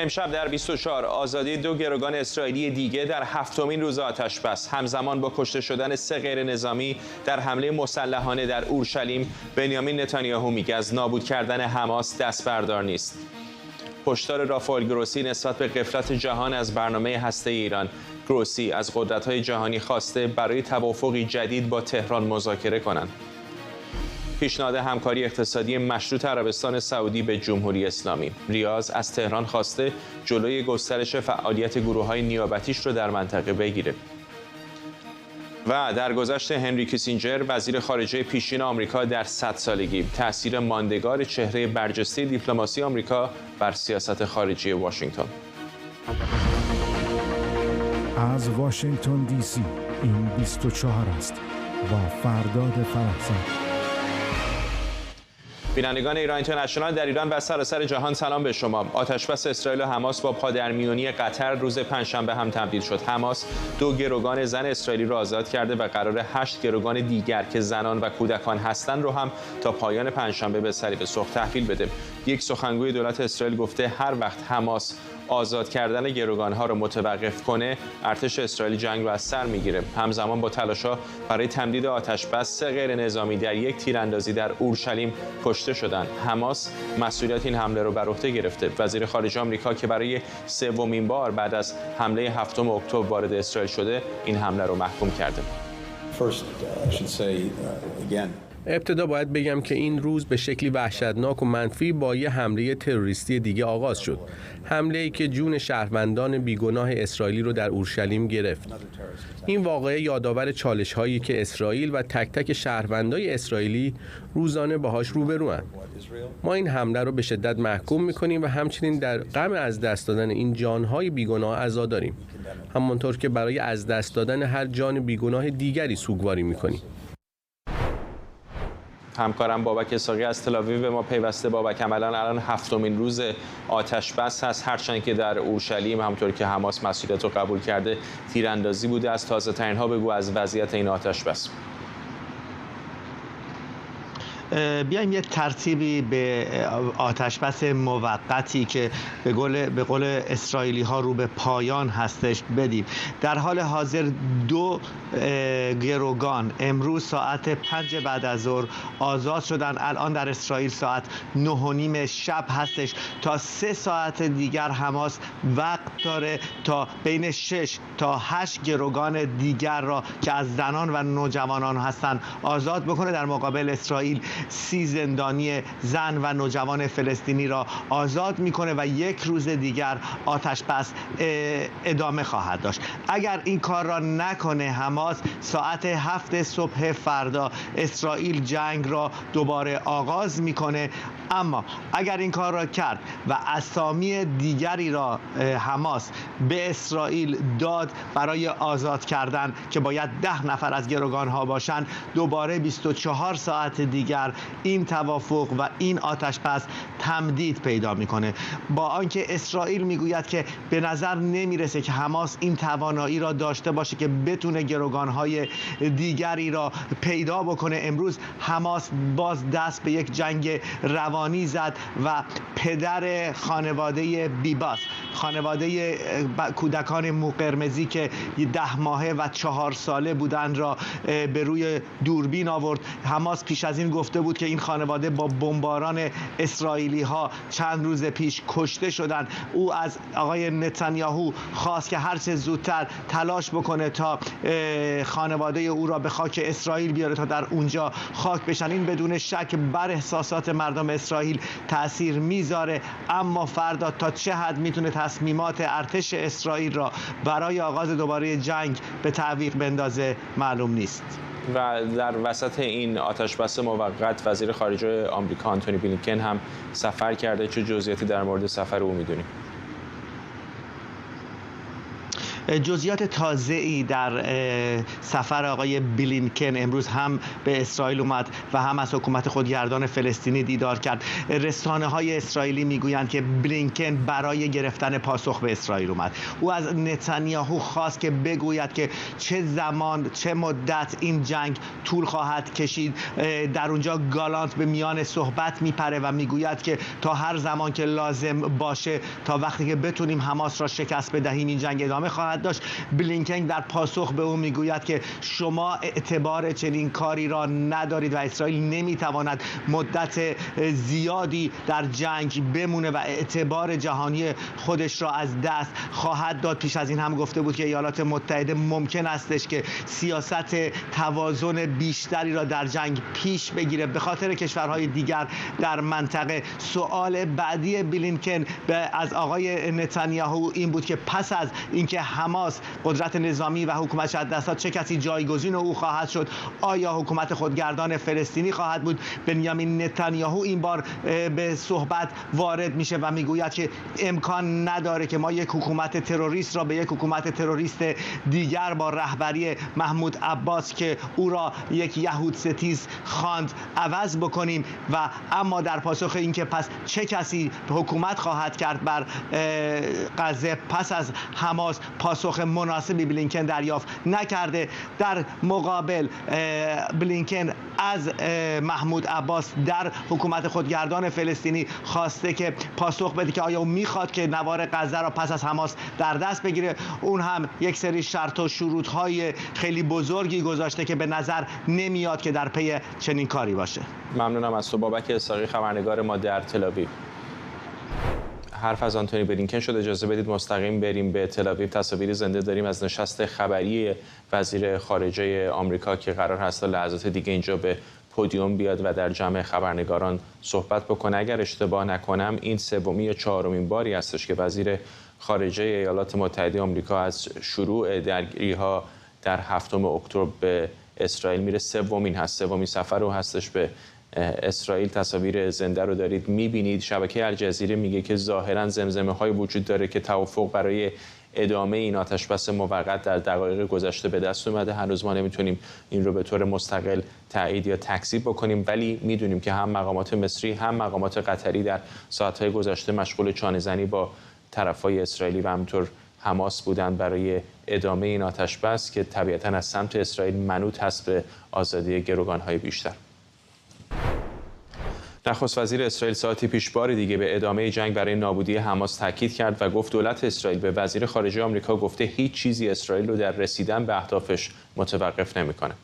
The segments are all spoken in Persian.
امشب در 24 آزادی 2 گروگان اسرائیلی دیگه در 7مین روز آتش‌بس همزمان با کشته شدن 3 غیر نظامی در حمله مسلحانه در اورشلیم، بنیامین نتانیاهو میگه از نابود کردن حماس دست بردار نیست. هشدار رافائل گروسی نسبت به غفلت جهان از برنامه هسته ایران. گروسی از قدرت‌های جهانی خواسته برای توافقی جدید با تهران مذاکره کنند. پیشنهاد همکاری اقتصادی مشروط عربستان سعودی به جمهوری اسلامی. ریاض از تهران خواسته جلوی گسترش فعالیت گروه‌های نیابتیش رو در منطقه بگیره. و در گذشت هنری کیسینجر وزیر خارجه پیشین آمریکا در 100 سالگی، تأثیر ماندگار چهره برجسته دیپلماسی آمریکا بر سیاست خارجی واشنگتن. از واشنگتن دی سی این 24 است با فرداد فرحزاد. بینندگان ایران اینترنشنال در ایران و سراسر جهان سلام به شما. آتش‌بس اسرائیل و حماس با پادرمیونی قطر روز پنجشنبه هم تمدید شد. حماس 2 گروگان زن اسرائیلی را آزاد کرده و قرار 8 گروگان دیگر که زنان و کودکان هستند رو هم تا پایان پنجشنبه به صلیب سرخ تحویل بده. یک سخنگوی دولت اسرائیل گفته هر وقت حماس آزاد کردن گروگان‌ها را متوقف کنه، ارتش اسرائیل جنگ رو از سر میگیره. همزمان با تلاش‌ها برای تمدید آتش‌بس 3 غیر نظامی در یک تیراندازی در اورشلیم کشته شدند. حماس مسئولیت این حمله رو بر عهده گرفته. وزیر خارجه آمریکا که برای 3مین بار بعد از حمله 7 اکتبر وارد اسرائیل شده، این حمله رو محکوم کرده. ابتدا باید بگم که این روز به شکلی وحشتناک و منفی با یه حمله تروریستی دیگه آغاز شد. حمله‌ای که جون شهروندان بیگناه اسرائیلی رو در اورشلیم گرفت. این واقعه یادآور چالش‌هایی که اسرائیل و تک تک شهروندای اسرائیلی روزانه باهاش روبروان. ما این حمله رو به شدت محکوم می‌کنیم و همچنین در غم از دست دادن این جان‌های بیگناه عزاداریم. همانطور که برای از دست دادن هر جان بیگناه دیگری سوگواری می‌کنیم. همکارم بابک اسحاقی از تل‌آویو به ما پیوسته. بابک، الان 7مین روز آتش‌بس هست، هرچند که در اورشلیم همونطور که حماس مسئولیت رو قبول کرده تیراندازی بوده. از تازه‌ترین ها بگو از وضعیت این آتش‌بس. بیایم یه ترتیبی به آتش‌بس موقتی که به قول اسرائیلی ها رو به پایان هستش بدیم. در حال حاضر 2 گروگان امروز ساعت 5 بعد از ظهر آزاد شدن. الان در اسرائیل ساعت 9:30 شب هستش. تا 3 ساعت دیگر حماس وقت داره تا بین 6 تا 8 گروگان دیگر را که از زنان و نوجوانان هستند آزاد بکنه. در مقابل اسرائیل 30 زندانی زن و نوجوان فلسطینی را آزاد میکنه و 1 روز دیگر آتش‌بس ادامه خواهد داشت. اگر این کار را نکنه حماس ساعت 7 صبح فردا اسرائیل جنگ را دوباره آغاز میکنه. اما اگر این کار را کرد و اسامی دیگری را حماس به اسرائیل داد برای آزاد کردن که باید 10 نفر از گروگان‌ها باشند، دوباره 24 ساعت دیگر این توافق و این آتش‌بس تمدید پیدا میکنه. با آنکه اسرائیل میگوید که به نظر نمیرسه که حماس این توانایی را داشته باشه که بتونه گروگان‌های دیگری را پیدا بکنه. امروز حماس باز دست به یک جنگ روانی زد و پدر خانواده بیباس، خانواده کودکان موقرمزی که 10 ماهه و 4 ساله بودند را به روی دوربین آورد. حماس پیش از این گفته بود که این خانواده با بمباران اسرائیلی ها چند روز پیش کشته شدند. او از آقای نتانیاهو خواست که هر چه زودتر تلاش بکنه تا خانواده او را به خاک اسرائیل بیاره تا در اونجا خاک بشن. این بدون شک بر احساسات مردم اسرائیل تأثیر میذاره، اما فردا تا چه حد میتونه تصمیمات ارتش اسرائیل را برای آغاز دوباره جنگ به تعویق بندازه معلوم نیست. و در وسط این آتش‌بس موقت وزیر خارجه آمریکا آنتونی بلینکن هم سفر کرده. چه جزئیاتی در مورد سفر او میدونیم؟ جزئیات تازه‌ای در سفر آقای بلینکن امروز هم به اسرائیل اومد و هم از حکومت خودگردان فلسطینی دیدار کرد. رسانه‌های اسرائیلی میگویند که بلینکن برای گرفتن پاسخ به اسرائیل اومد. او از نتانیاهو خواست که بگوید که چه زمان چه مدت این جنگ طول خواهد کشید. در اونجا گالانت به میان صحبت میپره و میگوید که تا هر زمان که لازم باشه، تا وقتی که بتونیم حماس را شکست بدهیم، این جنگ ادامه خواهد داشت. بلینکن در پاسخ به او میگوید که شما اعتبار چنین کاری را ندارید و اسرائیل نمیتواند مدت زیادی در جنگ بمونه و اعتبار جهانی خودش را از دست خواهد داد. پیش از این هم گفته بود که ایالات متحده ممکن استش که سیاست توازن بیشتری را در جنگ پیش بگیره به خاطر کشورهای دیگر در منطقه. سوال بعدی بلینکن از آقای نتانیاهو این بود که پس از اینکه حماس قدرت نظامی و حکومتش از دست داد چه کسی جایگزین او خواهد شد؟ آیا حکومت خودگردان فلسطینی خواهد بود؟ بنیامین نتانیاهو این بار به صحبت وارد میشه و میگوید که امکان نداره که ما یک حکومت تروریست را به یک حکومت تروریست دیگر با رهبری محمود عباس که او را یک یهود ستیز خواند عوض بکنیم. و اما در پاسخ اینکه پس چه کسی حکومت خواهد کرد بر غزه پس از حماس، پاسخ مناسبی بلینکن دریافت نکرده. در مقابل بلینکن از محمود عباس در حکومت خودگردان فلسطینی خواسته که پاسخ بده که آیا او میخواد که نوار غزه را پس از حماس در دست بگیره. اون هم یک سری شرط و شروط‌های خیلی بزرگی گذاشته که به نظر نمیاد که در پی چنین کاری باشه. ممنونم از تو بابک اسحاقی، خبرنگار ما در تل‌آویو. حرف از آنتونی بلینکن شد. اجازه بدید مستقیم بریم به تل‌آویو. تصاویر زنده داریم از نشست خبری وزیر خارجه آمریکا که قرار هست لحظات دیگه اینجا به پودیوم بیاد و در جمع خبرنگاران صحبت بکنه. اگر اشتباه نکنم این سومی یا چهارمین باری هستش که وزیر خارجه ایالات متحده آمریکا از شروع درگیری‌ها در 7 اکتبر به اسرائیل میره. سومین سفر او هستش به اسرائیل. تصاویر زنده رو دارید میبینید. شبکه الجزیره میگه که ظاهرا زمزمه‌های وجود داره که توافق برای ادامه این آتشبس موقت در دقایق گذشته به دست اومده. هنوز ما نمیتونیم این رو به طور مستقل تایید یا تکذیب بکنیم، ولی میدونیم که هم مقامات مصری هم مقامات قطری در ساعت‌های گذشته مشغول چانه‌زنی با طرفای اسرائیلی و همینطور حماس بودند برای ادامه این آتشبس که طبیعتاً از سمت اسرائیل منوط هست به آزادی گروگان‌های بیشتر. نخست وزیر اسرائیل ساعتی پیش بار دیگه به ادامه جنگ برای نابودی حماس تاکید کرد و گفت دولت اسرائیل به وزیر خارجه آمریکا گفته هیچ چیزی اسرائیل رو در رسیدن به اهدافش متوقف نمی‌کنه.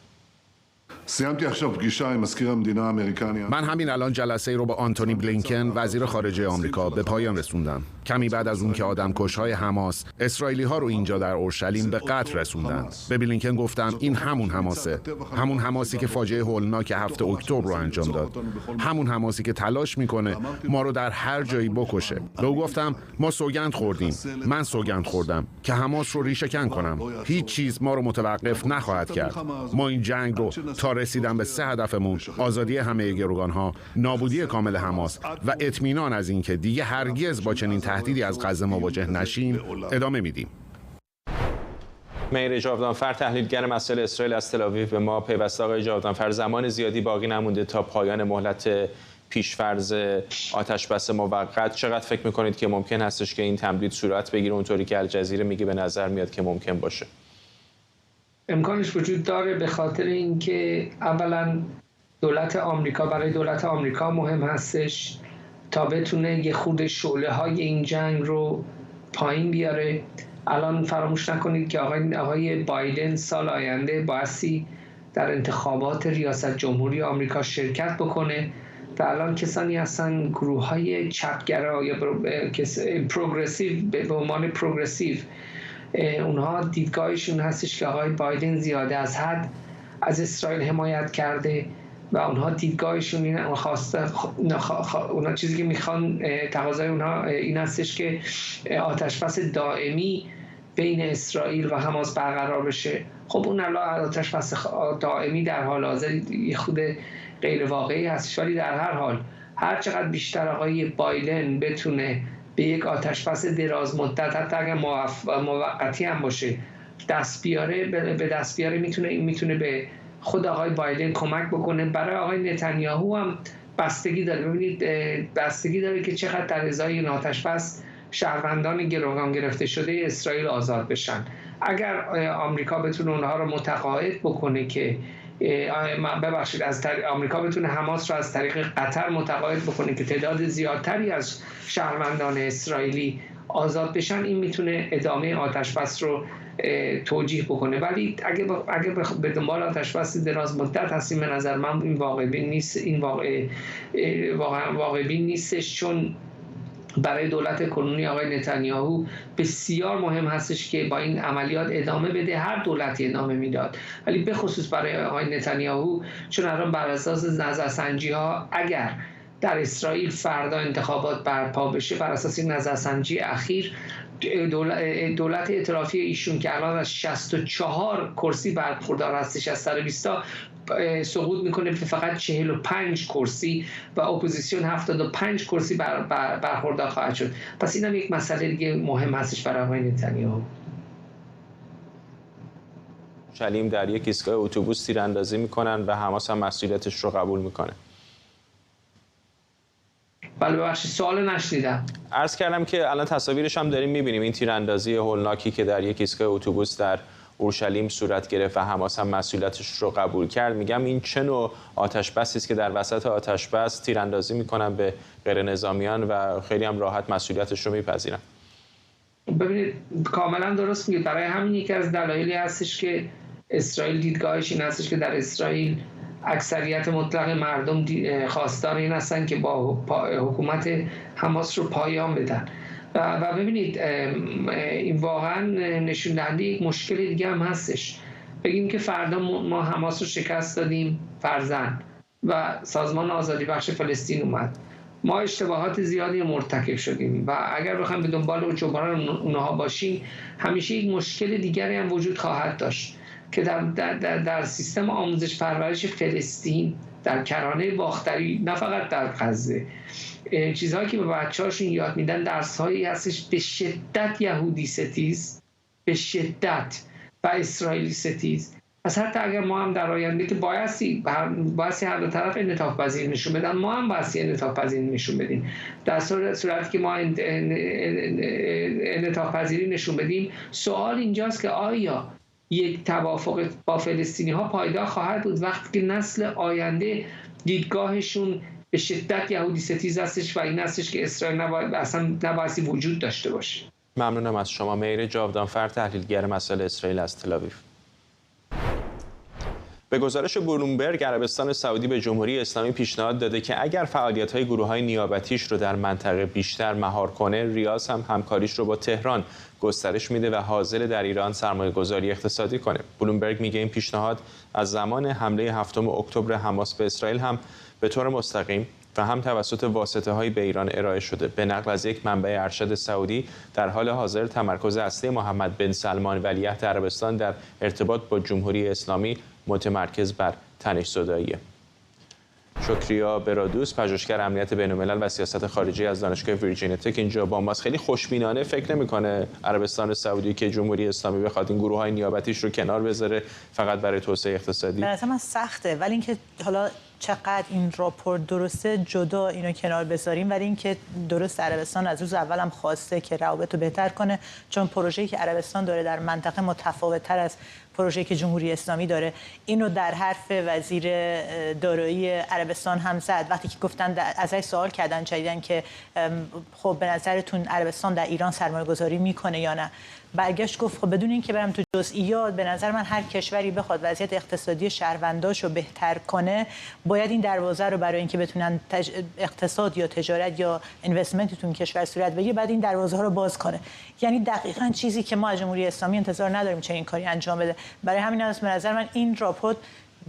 من همین الان جلسه رو با آنتونی بلینکن وزیر خارجه آمریکا به پایان رسوندم. کمی بعد از اون که آدمکش‌های حماس اسرائیلی ها رو اینجا در اورشلیم به قتل رسوندن. به بلینکن گفتم این همون حماسه، همون حماسی که فاجعه هولناک 7 اکتبر رو انجام داد، همون حماسی که تلاش میکنه ما رو در هر جایی بکشه. به او گفتم ما سوگند خوردیم، من سوگند خوردم که حماس رو ریشه‌کن کنم. هیچ چیز ما رو متوقف نخواهد کرد. ما این جنگ رو تا رسیدن به 3 هدفمون، آزادی همه گروگان‌ها، نابودی کامل حماس و اطمینان از اینکه دیگه هرگز با چنین تهدیدی از غزه مواجه نشیم، ادامه میدیم. مهر جاودانفر تحلیلگر مسائل اسرائیل از تل‌آویو به ما پیوسته. آقای جاودانفر، زمان زیادی باقی نمونده تا پایان مهلت پیش‌فرض آتشبس موقت. چقدر فکر می‌کنید که ممکن هستش که این تمدید صورت بگیره اونطوری که الجزیره میگه به نظر میاد که ممکن باشه؟ امکانش وجود داره، به خاطر اینکه اولا دولت آمریکا برای دولت آمریکا مهم هستش تا بتونه یه خود شعله‌های این جنگ رو پایین بیاره. الان فراموش نکنید که آقای بایدن سال آینده بایستی در انتخابات ریاست جمهوری آمریکا شرکت بکنه و الان کسانی هستن، گروه‌های چپگرا یا پروگرسیو، به عنوان پروگرسیو، اونها دیدگاهشون هستش که آقای بایدن زیاده از حد از اسرائیل حمایت کرده و اونها دیدگاهشون اونها چیزی که میخوان، تقاضای اونها این هستش که آتشبس دائمی بین اسرائیل و حماس برقرار بشه. خب اون الان آتشبس دائمی در حال حاضر یه خود غیر واقعی هستش، ولی در هر حال هر چقدر بیشتر آقای بایدن بتونه به یک آتشبس دراز مدت، حتی اگر موقتی هم باشه، به دست بیاره، میتونه به خود آقای بایدن کمک بکنه. برای آقای نتانیاهو هم بستگی داره. ببینید بستگی داره که چقدر در ازای این آتشبس شهروندان گروگان گرفته شده اسرائیل آزاد بشن. اگر آمریکا بتونه اونها رو متقاعد بکنه که آمریکا بتونه حماس رو از طریق قطر متقاعد بکنه که تعداد زیادتری از شهروندان اسرائیلی آزاد بشن، این میتونه ادامه آتشبس رو توجیه بکنه. ولی اگه به دنبال آتشبس دراز مدت هستیم، به نظر من این واقع بین نیستش، چون برای دولت کنونی آقای نتانیاهو بسیار مهم هستش که با این عملیات ادامه بده. هر دولتی ادامه میداد، ولی به خصوص برای آقای نتانیاهو، چون الان بر اساس نظرسنجی ها اگر در اسرائیل فردا انتخابات برپا بشه، بر اساس این نظرسنجی اخیر دولت ائتلافی ایشون که الان از 64 کرسی برخوردار هستش از سر 20 سقوط میکنه به فقط 45 کرسی و اپوزیسیون 75 کرسی برخوردار خواهد شد. پس این هم یک مسئله دیگه مهم هستش برای آقای نتانیاهو. اورشلیم در یک ایستگاه اتوبوس تیراندازی میکنن و حماس هم مسئولیتش رو قبول میکنه. بله ببخشید سوال نشنیدم. عرض کردم که الان تصاویرش هم داریم میبینیم، این تیراندازی هولناکی که در یک ایستگاه اتوبوس در اورشلیم صورت گرفت و حماس هم مسئولیتش رو قبول کرد. میگم این چه نوع آتشبسی است که در وسط آتشبس تیراندازی میکنن به غیر نظامیان و خیلی هم راحت مسئولیتش رو میپذیرن. ببینید کاملا درست میگید. برای همین یکی از دلایلی هستش که اسرائیل دیدگاهش این هستش که در اسرائیل اکثریت مطلق مردم خواستار این هستن که با حکومت حماس رو پایان بدن. و ببینید این واقعا نشون دهنده یک مشکل دیگه هم هستش. بگیم که فردا ما حماس رو شکست دادیم فرضاً و سازمان آزادی بخش فلسطین اومد، ما اشتباهات زیادی مرتکب شدیم و اگر بخوایم به دنبال جبران اونها باشیم، همیشه یک مشکل دیگری هم وجود خواهد داشت که در سیستم آموزش پرورش فلسطین در کرانه باختری، نه فقط در غزه، چیزهایی که به بچه‌هاشون یاد میدن درس‌هایی هستش به شدت یهودی ستیز، به شدت و اسرائیلی ستیز. پس حتی اگر ما هم در آینده که بایستی هر دو طرف انعطاف پذیر نشون بدن، ما هم بایستی انعطاف پذیر نشون بدیم. در صورتی که ما انعطاف پذیری نشون بدیم، سوال اینجاست که آیا یک توافق با فلسطینی ها پایدار خواهد بود وقتی که نسل آینده دیدگاهشون به شدت یهودی ستیز هستش و این هستش که اسرائیل اصلا نبایستی وجود داشته باشه. ممنونم از شما. مهر جاودانفر، تحلیلگر مسائل اسرائیل از تل‌آویو. به گزارش بلومبرگ، عربستان سعودی به جمهوری اسلامی پیشنهاد داده که اگر فعالیت‌های گروه‌های نیابتیش رو در منطقه بیشتر مهار کنه، ریاض هم همکاریش رو با تهران گسترش میده و حاضر در ایران سرمایه‌گذاری اقتصادی کنه. بلومبرگ میگه این پیشنهاد از زمان حمله 7 اکتبر حماس به اسرائیل هم به طور مستقیم و هم توسط واسطه‌های به ایران ارائه شده. به نقل از یک منبع ارشد سعودی، در حال حاضر تمرکز اصلی محمد بن سلمان ولیعهد عربستان در ارتباط با جمهوری اسلامی متمرکز بر تنش‌زداییه. شکریا برادوس، پژوهشگر امنیت بین‌الملل و سیاست خارجی از دانشگاه ویرجینیا تک اینجا با ماست. خیلی خوشبینانه فکر نمی‌کنه عربستان سعودی که جمهوری اسلامی بخواد این گروه‌های نیابتیش رو کنار بذاره فقط برای توسعه اقتصادی؟ به نظر من سخته، ولی اینکه حالا چقدر این راپورت درسته جدا اینو کنار بذاریم، ولی اینکه درست عربستان از روز اول هم خواسته که روابط رو بهتر کنه، چون پروژه‌ای که عربستان داره در منطقه متفاوت‌تر از پروژه‌ای که جمهوری اسلامی داره. اینو در حرف وزیر دارایی عربستان هم زد وقتی که گفتن ازش سوال کردن جدیدن که خب به نظرتون عربستان در ایران سرمایه‌گذاری میکنه یا نه، برگشت گفت خب بدون اینکه برم تو جزئیات، به نظر من هر کشوری بخواد وضعیت اقتصادی شهرونداشو بهتر کنه، باید این دروازه رو برای اینکه بتونن اقتصاد یا تجارت یا اینوستمنت تو کشور صورت بگیره، بعد این دروازه ها رو باز کنه. یعنی دقیقاً چیزی که ما از جمهوری اسلامی انتظار نداریم چنین کاری انجام بده. برای همین است به نظر من این راپورت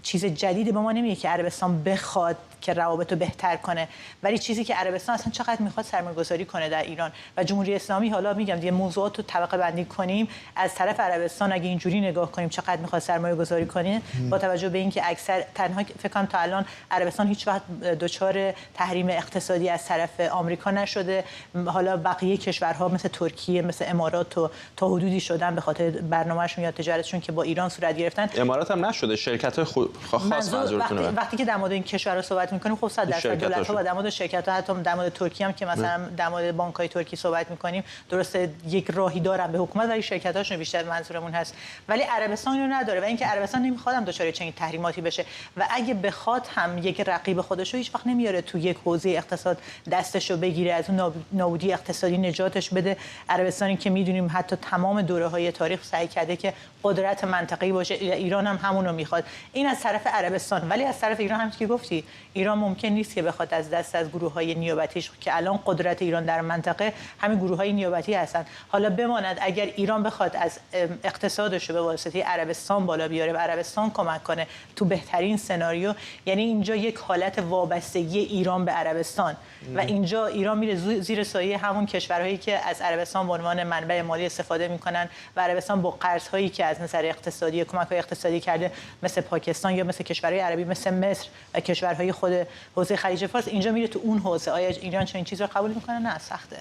چیز جدیدی به ما نمیگه که عربستان بخواد که روابط رو بهتر کنه، ولی چیزی که عربستان اصلا چقدر میخواد سرمایه‌گذاری کنه در ایران و جمهوری اسلامی، حالا میگم دیگه موضوعات رو طبقه بندی کنیم، از طرف عربستان اگه اینجوری نگاه کنیم چقدر میخواد سرمایه‌گذاری کنه، با توجه به اینکه اکثر تنها فکر کنم تا الان عربستان هیچ وقت دچار تحریم اقتصادی از طرف آمریکا نشده، حالا بقیه کشورها مثل ترکیه، مثل امارات و تا حدودی شدن به خاطر برنامه‌شون یا تجارتشون که با ایران صورت گرفتن. امارات هم نشده، شرکت‌های خاص منظورتونه. وقتی که در مورد این کشورها صحبت می‌کنیم خب 100% دولت‌ها و در مورد شرکت‌ها، حتی در مورد ترکیه هم که مثلا در مورد بانک‌های ترکی صحبت می‌کنیم، درسته یک راهی دارن به حکومت ولی شرکت‌هاشون بیشتر منظورمون هست، ولی عربستان اینو نداره و اینکه عربستان نمی‌خواد هم دچار چنین تحریماتی بشه و اگه بخواد هم یک رقیب خودش رو هیچ وقت نمیاره تو یک حوزه اقتصاد دستشو بگیره، از اون نابودی اقتصادی نجاتش بده. عربستانی که می‌دونیم حتی تمام دوره‌های تاریخ سعی کرده که قدرت منطقه‌ای باشه، ایران هم همون رو می‌خواد. این از طرف عربستان، ولی از طرف ایران هم که گفتی، ایران ممکن نیست که بخواد از دست از گروه‌های نیابتیش که الان قدرت ایران در منطقه همین گروه‌های نیابتی هستن. حالا بماند اگر ایران بخواد از اقتصادش رو به واسطه عربستان بالا بیاره و عربستان کمک کنه تو بهترین سناریو، یعنی اینجا یک حالت وابستگی ایران به عربستان و اینجا ایران میره زیر سایه همون کشورهایی که از عربستان به عنوان منبع مالی استفاده میکنن و عربستان با قرض‌هایی که از نظر اقتصادی کمک‌های اقتصادی کرده مثل پاکستان یا مثل کشورهای عربی مثل مصر و کشورهای خود حوزه خلیج فارس، اینجا میره تو اون حوزه. آیا ایران چنین چیزی رو قبول میکنه؟ نه، سخته.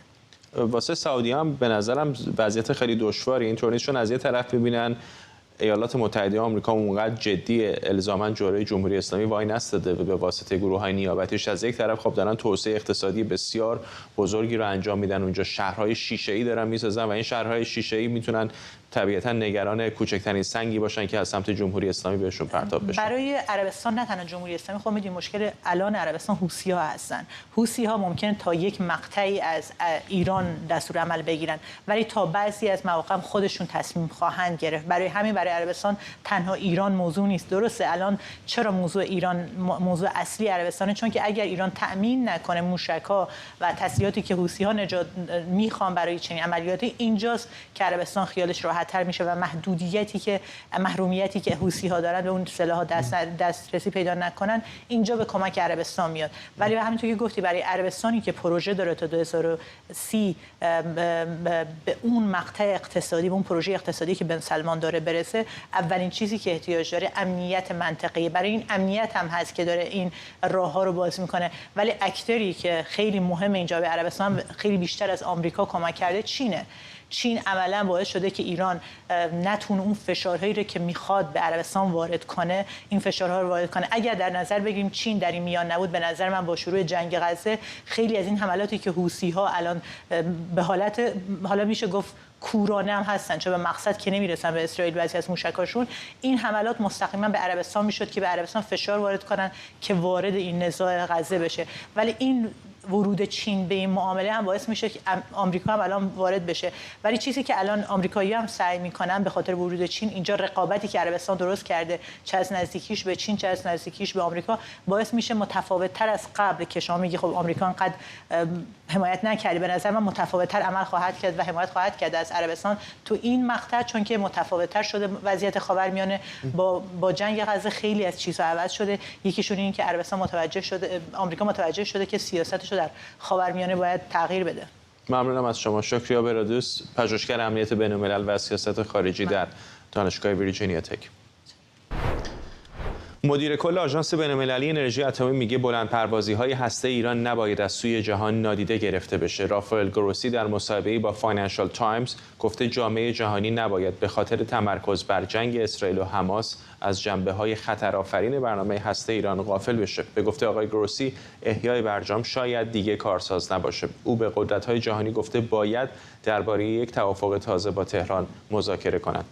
واسه سعودی هم به نظرم وضعیت خیلی دشواری، اینطور نیست چون از یه طرف ببینن ایالات متحده آمریکا اونقدر جدی الزاما جلوی جمهوری اسلامی وای نستاده و به واسطه گروه‌های نیابتیش، از یک طرف خب دارن توسعه اقتصادی بسیار بزرگی رو انجام میدن، اونجا شهرهای شیشه‌ای دارن میسازن و این شهرهای شیشه‌ای میتونن طبیعتا نگران کوچکترین سنگی باشن که از سمت جمهوری اسلامی بهشون پرتاب بشه. برای عربستان نه تنها جمهوری اسلامی، خب میدونید مشکل الان عربستان حوثی‌ها هستن. حوثی‌ها ممکن تا یک مقطعی از ایران دستور عمل بگیرن ولی تا بعضی از مواقع خودشون تصمیم خواهند گرفت. برای همین برای عربستان تنها ایران موضوع نیست. درسته الان چرا موضوع ایران موضوع اصلی عربستانه؟ چون که اگر ایران تأمین نکنه موشک‌ها و تسلیحاتی که حوثی‌ها نجات میخوان برای چنین عملیاتی، اینجاست که عربستان خیالش راحت‌تر میشه و محرومیتی که حوثی‌ها دارن به اون سلاح‌ها دسترسی پیدا نکنن، اینجا به کمک عربستان میاد. ولی همونطور که گفتی برای عربستانی که پروژه داره تا 2030 به اون مقطع اقتصادی، به اون پروژه اقتصادی که بن سلمان داره برسه، اولین چیزی که احتیاج داره امنیت منطقه‌ای. برای این امنیت هم هست که داره این راه‌ها رو باز میکنه. ولی اکتری که خیلی مهمه اینجا به عربستان خیلی بیشتر از آمریکا کمک کرده چینه. چین عملاً باعث شده که ایران نتونه اون فشارهایی رو که میخواد به عربستان وارد کنه، این فشارها رو وارد کنه. اگر در نظر بگیریم چین در این میان نبود، به نظر من با شروع جنگ غزه خیلی از این حملاتی که حوثی‌ها الان به حالت، حالا میشه گفت کورانه هم هستن، چون به مقصد که نمیرسن به اسرائیل بعضی از موشکاشون، این حملات مستقیما به عربستان میشد که به عربستان فشار وارد کنن که وارد این نزاع غزه بشه. ولی این ورود چین به این معامله هم باعث میشه که آمریکا هم الان وارد بشه. ولی چیزی که الان آمریکایی‌ها هم سعی میکنن به خاطر ورود چین، اینجا رقابتی که عربستان درست کرده، چه از نزدیکیش به چین چه از نزدیکیش به آمریکا، باعث میشه متفاوت‌تر از قبل که شما میگی خب آمریکا انقدر حمایت نکرده، به نظر من متفاوت‌تر عمل خواهد کرد و حمایت خواهد کرد از عربستان تو این مقطع، چون که متفاوت‌تر شده وضعیت خاورمیانه. با جنگ غزه خیلی از چیزها عوض شده. یکیشون این که عربستان متوجه شده، آمریکا متوجه شده که سیاستش رو در خاورمیانه باید تغییر بده. ممنونم از شما. شکریا برادوس، پژوهشگر امنیت بین‌الملل و سیاست خارجی در دانشگاه ویرجینیا تک. مدیر کل آژانس بین‌المللی انرژی اتمی میگه بلندپروازی‌های هسته ایران نباید از سوی جهان نادیده گرفته بشه. رافائل گروسی در مصاحبه‌ای با فاینانشال تایمز گفته جامعه جهانی نباید به خاطر تمرکز بر جنگ اسرائیل و حماس از جنبه‌های خطرآفرین برنامه هسته ایران غافل بشه. به گفته آقای گروسی، احیای برجام شاید دیگه کارساز نباشه. او به قدرت‌های جهانی گفته باید درباره یک توافق تازه با تهران مذاکره کنند.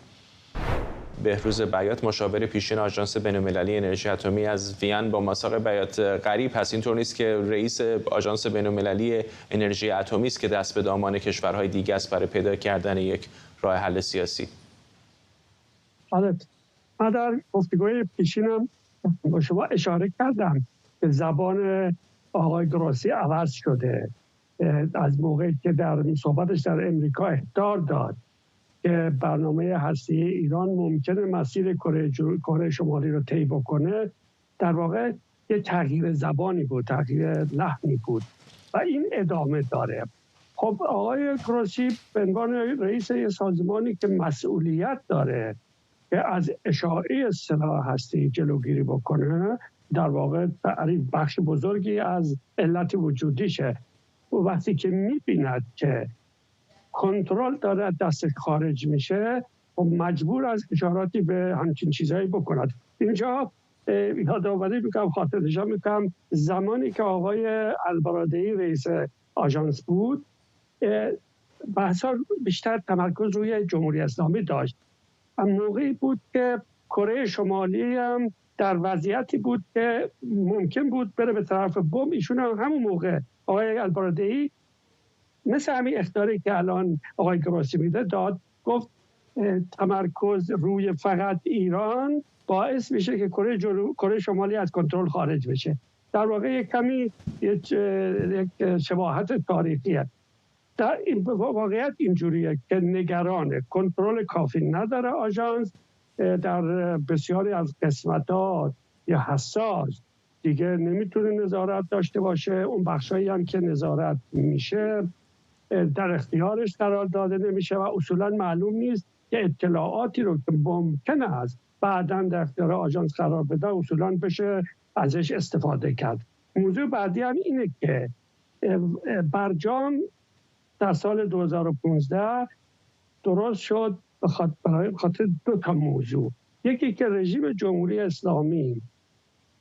بهروز بیات، مشاور پیشین آژانس بین‌المللی انرژی اتمی از وین، با مساق بیات غریب هست. اینطور نیست که رئیس آژانس بین‌المللی انرژی اتمی است که دست به دامان کشورهای دیگه است برای پیدا کردن یک راه حل سیاسی. من در گفتگوی پیشینم با شما اشاره کردم که زبان آقای گروسی عوض شده از موقعی که در صحبتش در امریکا اخطار داد که برنامه هسته‌ای ایران ممکنه مسیر کره شمالی رو طی بکنه در واقع یه تغییر زبانی بود، تغییر لحنی بود و این ادامه داره. خب آقای گروسی به عنوان رئیس یه سازمانی که مسئولیت داره که از اشاعه سلاح هسته‌ای جلوگیری بکنه، در واقع تعریف بخش بزرگی از علت وجودیشه. و وقتی که می‌بیند که کنترل داره دست خارج میشه و مجبور از اشاراتی به همچین چیزایی بکند. اینجا یادآوری میکنم، خاطر نشان میکنم زمانی که آقای البرادعی رئیس آژانس بود، بحثا بیشتر تمرکز روی جمهوری اسلامی داشت. موقعی بود که کره شمالی هم در وضعیتی بود که ممکن بود بره به طرف بم. ایشون هم همون موقع آقای البرادعی مثل همین اخطاری که الان آقای گروسی میده داد، گفت تمرکز روی فقط ایران باعث میشه که کره شمالی از کنترل خارج بشه. در واقع یک کمی یک شباهت تاریخیه. در این واقعیت اینجوریه که نگران کنترل کافی نداره آژانس در بسیاری از قسمت‌ها یا حساس دیگه نمیتونه نظارت داشته باشه. اون بخشایی هم که نظارت میشه در اختیارش قرار داده نمیشه و اصولا معلوم نیست که اطلاعاتی رو که ممکنه است بعداً در اختیار آژانس قرار بده اصولا بشه ازش استفاده کرد. موضوع بعدی هم اینه که برجام در سال 2015 درست شد برای خاطر دو تا موضوع. یکی که رژیم جمهوری اسلامی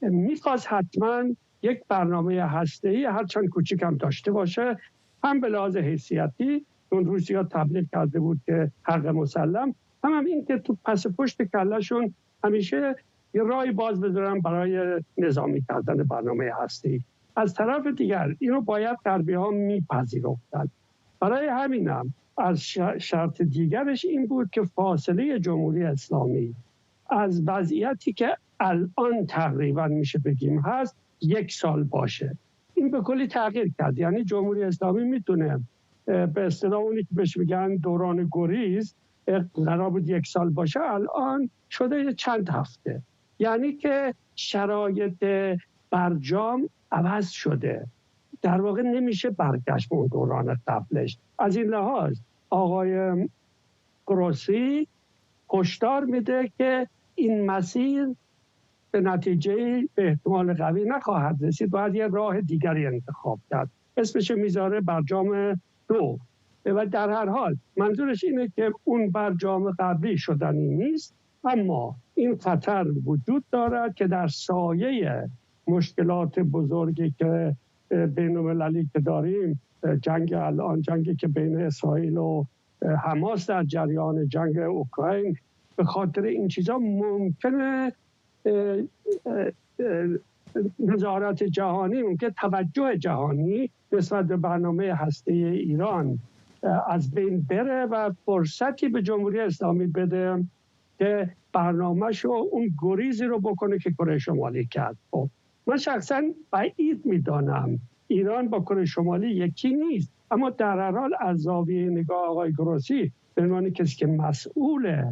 میخواست حتما یک برنامه هسته‌ای هرچند کوچیک هم داشته باشه، هم به لحاظ حیثیتی اون روسیه تبلیغ کرده بود که حق مسلم، هم این که تو پس پشت کلهشون همیشه یه راهی باز بذارن برای نظامی کردن برنامه هسته‌ای. از طرف دیگر اینو باید غربی‌ها میپذیرفتن. برای همینم از شرط دیگرش این بود که فاصله جمهوری اسلامی از وضعیتی که الان تقریبا میشه بگیم هست 1 سال باشه. این به کلی تغییر کرد. یعنی جمهوری اسلامی میتونه به اصطلاح اونی که بهش میگن دوران گریز قرار بود 1 سال باشه، الان شده چند هفته. یعنی که شرایط برجام عوض شده، در واقع نمیشه برگشت به اون دوران قبلش. از این لحاظ آقای گروسی هشدار میده که این مسیر به نتیجه به احتمال قوی نخواهد رسید، باید یه راه دیگری انتخاب کرد. اسمش میذاره برجام 2. و در هر حال منظورش اینه که اون برجام قبلی شدنی نیست، اما این خطر وجود دارد که در سایه مشکلات بزرگی که بین المللی که داریم، جنگ الان، جنگی که بین اسرائیل و حماس در جریان، جنگ اوکراین، به خاطر این چیزا ممکنه نظارت جهانی، ممکن توجه جهانی نسبت به برنامه هسته‌ای ایران از بین بره و فرصتی به جمهوری اسلامی بده که برنامه‌شو اون گریزی رو بکنه که کره شمالی کرد. من شخصا بعید میدانم ایران با کره شمالی یکی نیست، اما در هر حال از زاویه نگاه آقای گروسی به عنوان کسی که مسئول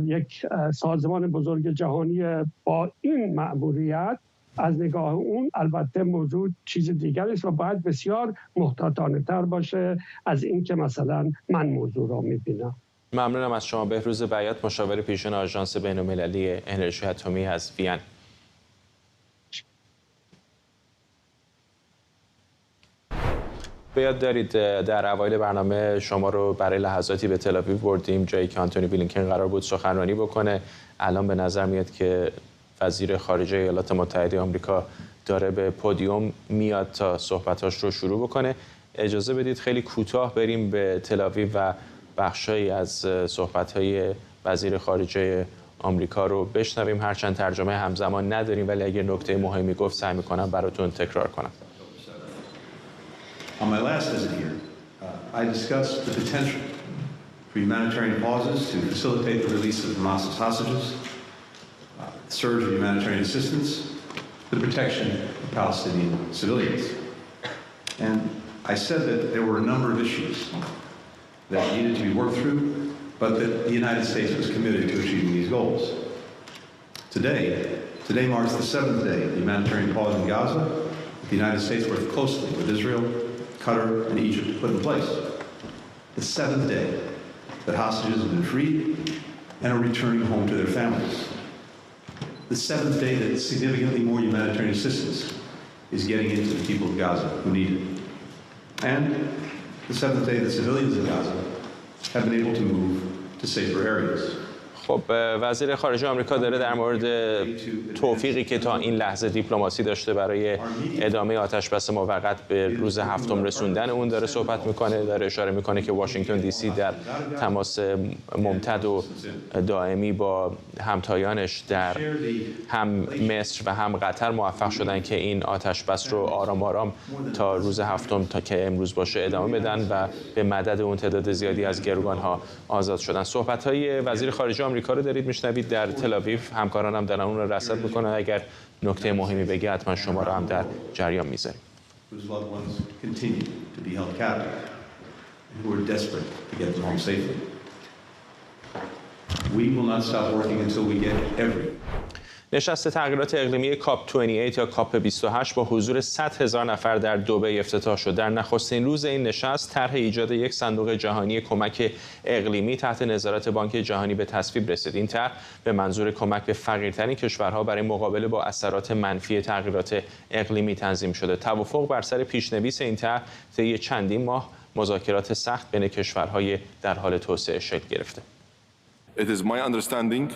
یک سازمان بزرگ جهانی با این مأموریت، از نگاه اون البته موضوع چیز دیگر است و باید بسیار محتاطانه تر باشه از این که مثلا من موضوع را میبینم. ممنونم از شما. بهروز بیات، مشاور پیشین آژانس بین‌المللی انرژی اتمی از وین. بیاد دارید در اوایل برنامه شما رو برای لحظاتی به تل آویو بردیم، جایی که آنتونی بلینکن قرار بود سخنرانی بکنه. الان به نظر میاد که وزیر خارجه ایالات متحده آمریکا داره به پودیوم میاد تا صحبتاش رو شروع بکنه. اجازه بدید خیلی کوتاه بریم به تل آویو و بخشایی از صحبت‌های وزیر خارجه آمریکا رو بشنویم. هرچند ترجمه همزمان نداریم، ولی اگر نکته مهمی گفت سعی می‌کنم براتون تکرار کنم. On my last visit here, I discussed the potential for humanitarian pauses to facilitate the release of Hamas's hostages, the surge of humanitarian assistance, the protection of Palestinian civilians. And I said that there were a number of issues that needed to be worked through, but that the United States was committed to achieving these goals. Today marks the 7th day of the humanitarian pause in Gaza. The United States worked closely with Israel, Qatar, and Egypt to put in place. The 7th day that hostages have been freed and are returning home to their families. The 7th day that significantly more humanitarian assistance is getting into the people of Gaza who need it. And the 7th day that civilians in Gaza have been able to move to safer areas. خب وزیر خارجه آمریکا داره در مورد توفیقی که تا این لحظه دیپلماسی داشته برای ادامه آتشبس موقت به روز 7 رسوندن اون داره صحبت میکنه، داره اشاره میکنه که واشنگتن دی سی در تماس ممتد و دائمی با همتایانش در هم مصر و هم قطر موفق شدن که این آتشبس رو آرام آرام تا روز 7 تا که امروز باشه ادامه بدن و به مدد اون تعداد زیادی از گروگان‌ها آزاد شدن. صحبت‌های وزیر خارجه آمریکا رو دارید میشنوید. در تل آویو همکارانم دارن اون رو رصد میکنن. اگر نکته مهمی بگه حتما شما رو هم در جریان میذاریم. نشست تغییرات اقلیمی کاپ 28 یا کاپ 28 با حضور 100,000 نفر در دبی افتتاح شد. در نخستین روز این نشست طرح ایجاد یک صندوق جهانی کمک اقلیمی تحت نظارت بانک جهانی به تصویب رسید. این طرح به منظور کمک به فقیرترین کشورها برای مقابله با اثرات منفی تغییرات اقلیمی تنظیم شده. توافق بر سر پیشنویس این طرح طی چندین ماه مذاکرات سخت بین کشورهای در حال توسعه شکل گرفته. It is my understanding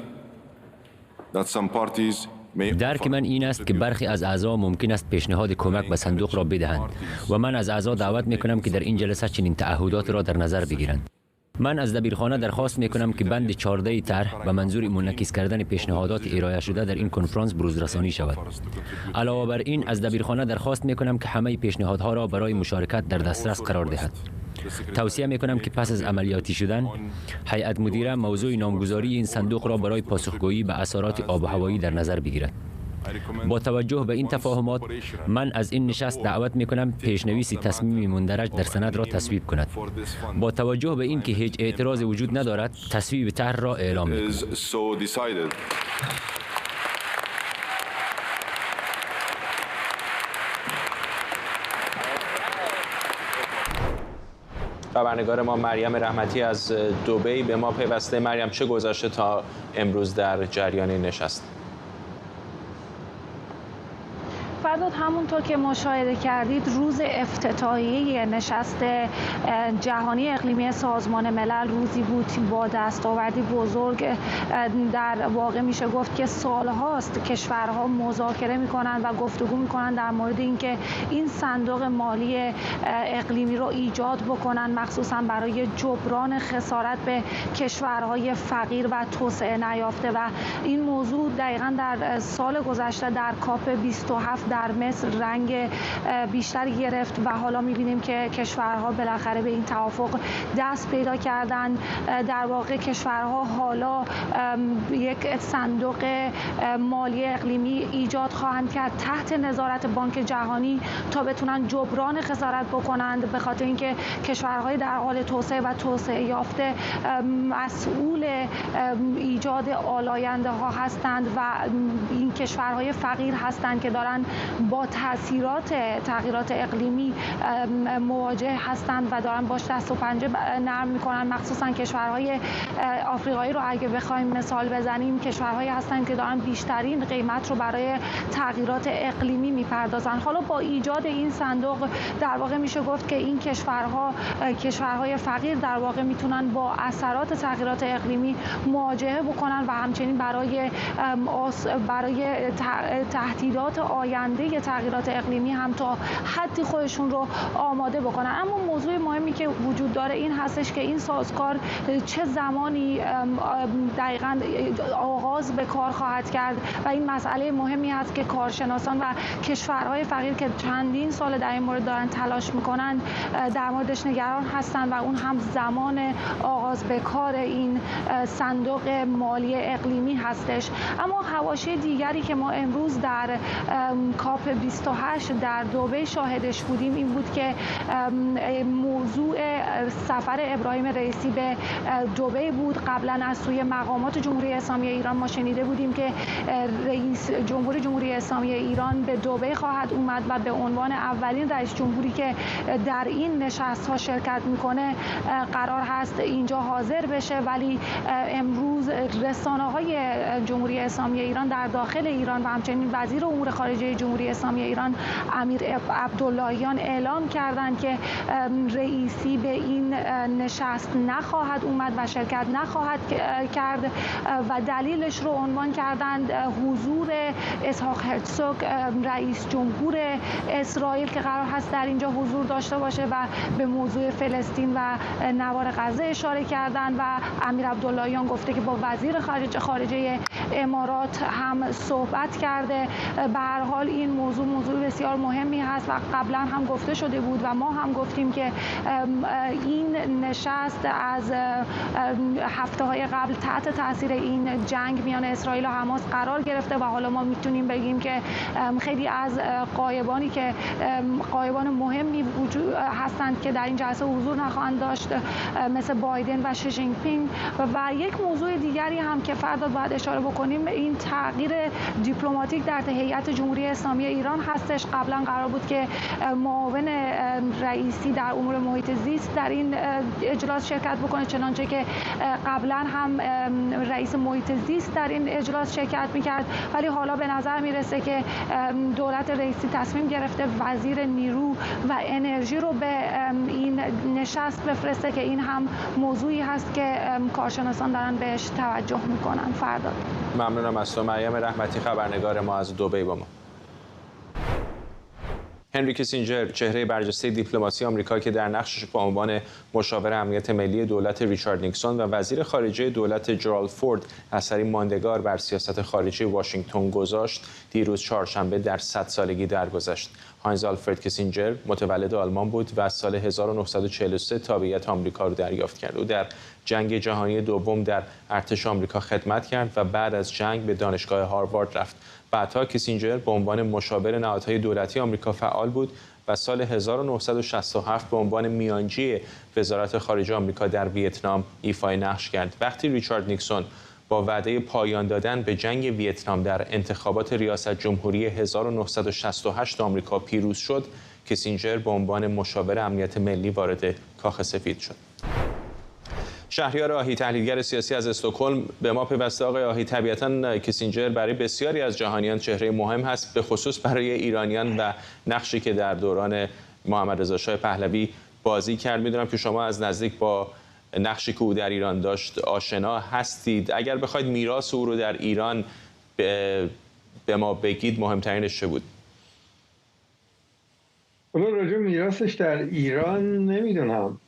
درک من این است که برخی از اعضا ممکن است پیشنهاد کمک به صندوق را بدهند و من از اعضا دعوت میکنم که در این جلسه چنین تعهدات را در نظر بگیرند. من از دبیرخانه درخواست میکنم که بند 14 طرح به منظور منعکس کردن پیشنهادات ارائه شده در این کنفرانس بروزرسانی شود. علاوه بر این از دبیرخانه درخواست میکنم که همه پیشنهادها را برای مشارکت در دسترس قرار دهد. توصیه میکنم که پس از عملیاتی شدن هیئت مدیره موضوع نامگذاری این صندوق را برای پاسخگویی به اثرات آب و هوایی در نظر بگیرد. با توجه به این تفاهمات من از این نشست دعوت میکنم پیشنویس تصمیم مندرج در سند را تصویب کند. با توجه به این که هیچ اعتراض وجود ندارد تصویب طرح را اعلام میکنم. خبرنگار ما مریم رحمتی از دبی به ما پیوسته. مریم، چه گذشته تا امروز در جریان نشست؟ فرداد، همونطور که مشاهده کردید روز افتتاحیه نشست جهانی اقلیمی سازمان ملل روزی بود با دستاوردی بزرگ. در واقع میشه گفت که سالهاست کشورها مذاکره میکنن و گفتگو میکنن در مورد اینکه این صندوق مالی اقلیمی رو ایجاد بکنن، مخصوصا برای جبران خسارت به کشورهای فقیر و توسعه نیافته. و این موضوع دقیقاً در سال گذشته در کاپ 27 در مصر رنگ بیشتری گرفت و حالا می‌بینیم که کشورها بالاخره به این توافق دست پیدا کردن. در واقع کشورها حالا یک صندوق مالی اقلیمی ایجاد خواهند کرد تحت نظارت بانک جهانی تا بتونن جبران خسارت بکنند، به خاطر اینکه کشورهای در حال توسعه و توسعه یافته مسئول ایجاد آلاینده ها هستند و این کشورهای فقیر هستند که دارن با تاثیرات تغییرات اقلیمی مواجه هستند و دارن باش دست و پنجه نرم میکنن. مخصوصا کشورهای آفریقایی رو اگه بخوایم مثال بزنیم، کشورهایی هستند که دارن بیشترین قیمت رو برای تغییرات اقلیمی میپردازن. حالا با ایجاد این صندوق در واقع میشه گفت که این کشورهای فقیر در واقع میتونن با اثرات تغییرات اقلیمی مواجهه بکنن و همچنین برای تهدیدات آینده تغییرات اقلیمی هم تا حدی خودشون رو آماده بکنن. اما موضوع مهمی که وجود داره این هستش که این سازگار چه زمانی دقیقاً آغاز به کار خواهد کرد و این مسئله مهمی هست که کارشناسان و کشورهای فقیر که چندین سال در این مورد دارن تلاش میکنن در موردش نگران هستن و اون هم زمان آغاز به کار این صندوق مالی اقلیمی هستش. اما حواشی دیگری که ما امروز در کاپ کاپ 28 در دبی شاهدش بودیم این بود که موضوع سفر ابراهیم رئیسی به دبی بود. قبلا از سوی مقامات جمهوری اسلامی ایران ما شنیده بودیم که رئیس جمهوری اسلامی ایران به دبی خواهد اومد و به عنوان اولین رئیس جمهوری که در این نشست‌ها شرکت میکنه قرار هست اینجا حاضر بشه. ولی امروز رسانه‌های جمهوری اسلامی ایران در داخل ایران و همچنین وزیر امور خارجه جمهوری اسلامی ایران امیر عبداللهیان اعلام کردند که رئیسی به این نشست نخواهد اومد و شرکت نخواهد کرد و دلیلش رو عنوان کردند حضور اسحاق هرتزوگ رئیس جمهور اسرائیل که قرار هست در اینجا حضور داشته باشه و به موضوع فلسطین و نوار غزه اشاره کردند و امیر عبداللهیان گفته که با وزیر خارجه امارات هم صحبت کرده. به هر حال این موضوع بسیار مهمی هست و قبلا هم گفته شده بود و ما هم گفتیم که این نشست از هفته‌های قبل تحت تاثیر این جنگ میان اسرائیل و حماس قرار گرفته و حالا ما میتونیم بگیم که خیلی از غایبان مهمی وجود هستند که در این جلسه حضور نخواهند داشت مثل بایدن و شی جین پینگ. و یک موضوع دیگری هم که فردا باید اشاره بکنیم این تغییر دیپلماتیک در هیئت جمهوری اسلامی ایران هستش. قبلا قرار بود که معاون رئیسی در امور محیط زیست در این اجلاس شرکت بکنه، چنانچه که قبلا هم رئیس محیط زیست در این اجلاس شرکت میکرد. ولی حالا به نظر میرسه که دولت رئیسی تصمیم گرفته وزیر نیرو و انرژی رو به این نشست بفرسته که این هم موضوعی هست که کارشناسان دارن بهش توجه میکنن. فردا ممنونم از تو مریم رحمتی، خبرنگار ما از دبی با ما. هنری کیسینجر، چهره برجسته دیپلماسی آمریکا که در نقشش به عنوان مشاور امنیت ملی دولت ریچارد نیکسون و وزیر خارجه دولت جرالد فورد اثری ماندگار بر سیاست خارجی واشنگتن گذاشت، دیروز چهارشنبه در 100 سالگی درگذشت. هاینز آلفرد کیسینجر متولد آلمان بود و از سال 1943 تابعیت آمریکا را دریافت کرد. او در جنگ جهانی دوم در ارتش آمریکا خدمت کرد و بعد از جنگ به دانشگاه هاروارد رفت. بعدها کیسینجر به عنوان مشاور نهادهای دولتی آمریکا فعال بود و سال 1967 به عنوان میانجی وزارت خارجه آمریکا در ویتنام ایفای نقش کرد. وقتی ریچارد نیکسون با وعده پایان دادن به جنگ ویتنام در انتخابات ریاست جمهوری 1968 آمریکا پیروز شد، کیسینجر به عنوان مشاور امنیت ملی وارد کاخ سفید شد. شهریار آهی، تحلیلگر سیاسی از استکهلم، به ما پیوسته. آقای آهی، طبیعتاً کیسینجر برای بسیاری از جهانیان چهره مهم هست، به خصوص برای ایرانیان و نقشی که در دوران محمد رضا شاه پهلوی بازی کرد. میدونم که شما از نزدیک با نقشی که او در ایران داشت آشنا هستید. اگر بخواید میراث او رو در ایران به ما بگید، مهمترینش چه بود؟ راجع میراثش در ایران نمیدونم.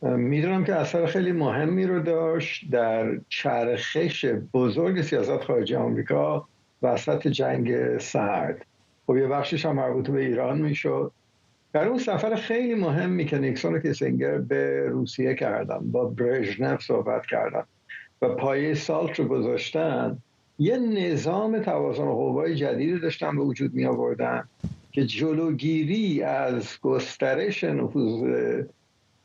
میدونم که اثر خیلی مهمی رو داشت در چرخش بزرگ سیاست خارجی آمریکا وسط جنگ سرد. خب یه بخشش هم مربوط به ایران میشد. در اون سفر خیلی مهمی که نیکسون و کیسینجر به روسیه کردن، با برژنف صحبت کردن و پایه سالت رو گذاشتن، یه نظام توازن قوای جدیدی داشتن به وجود می آوردن که جلوگیری از گسترش نفوذ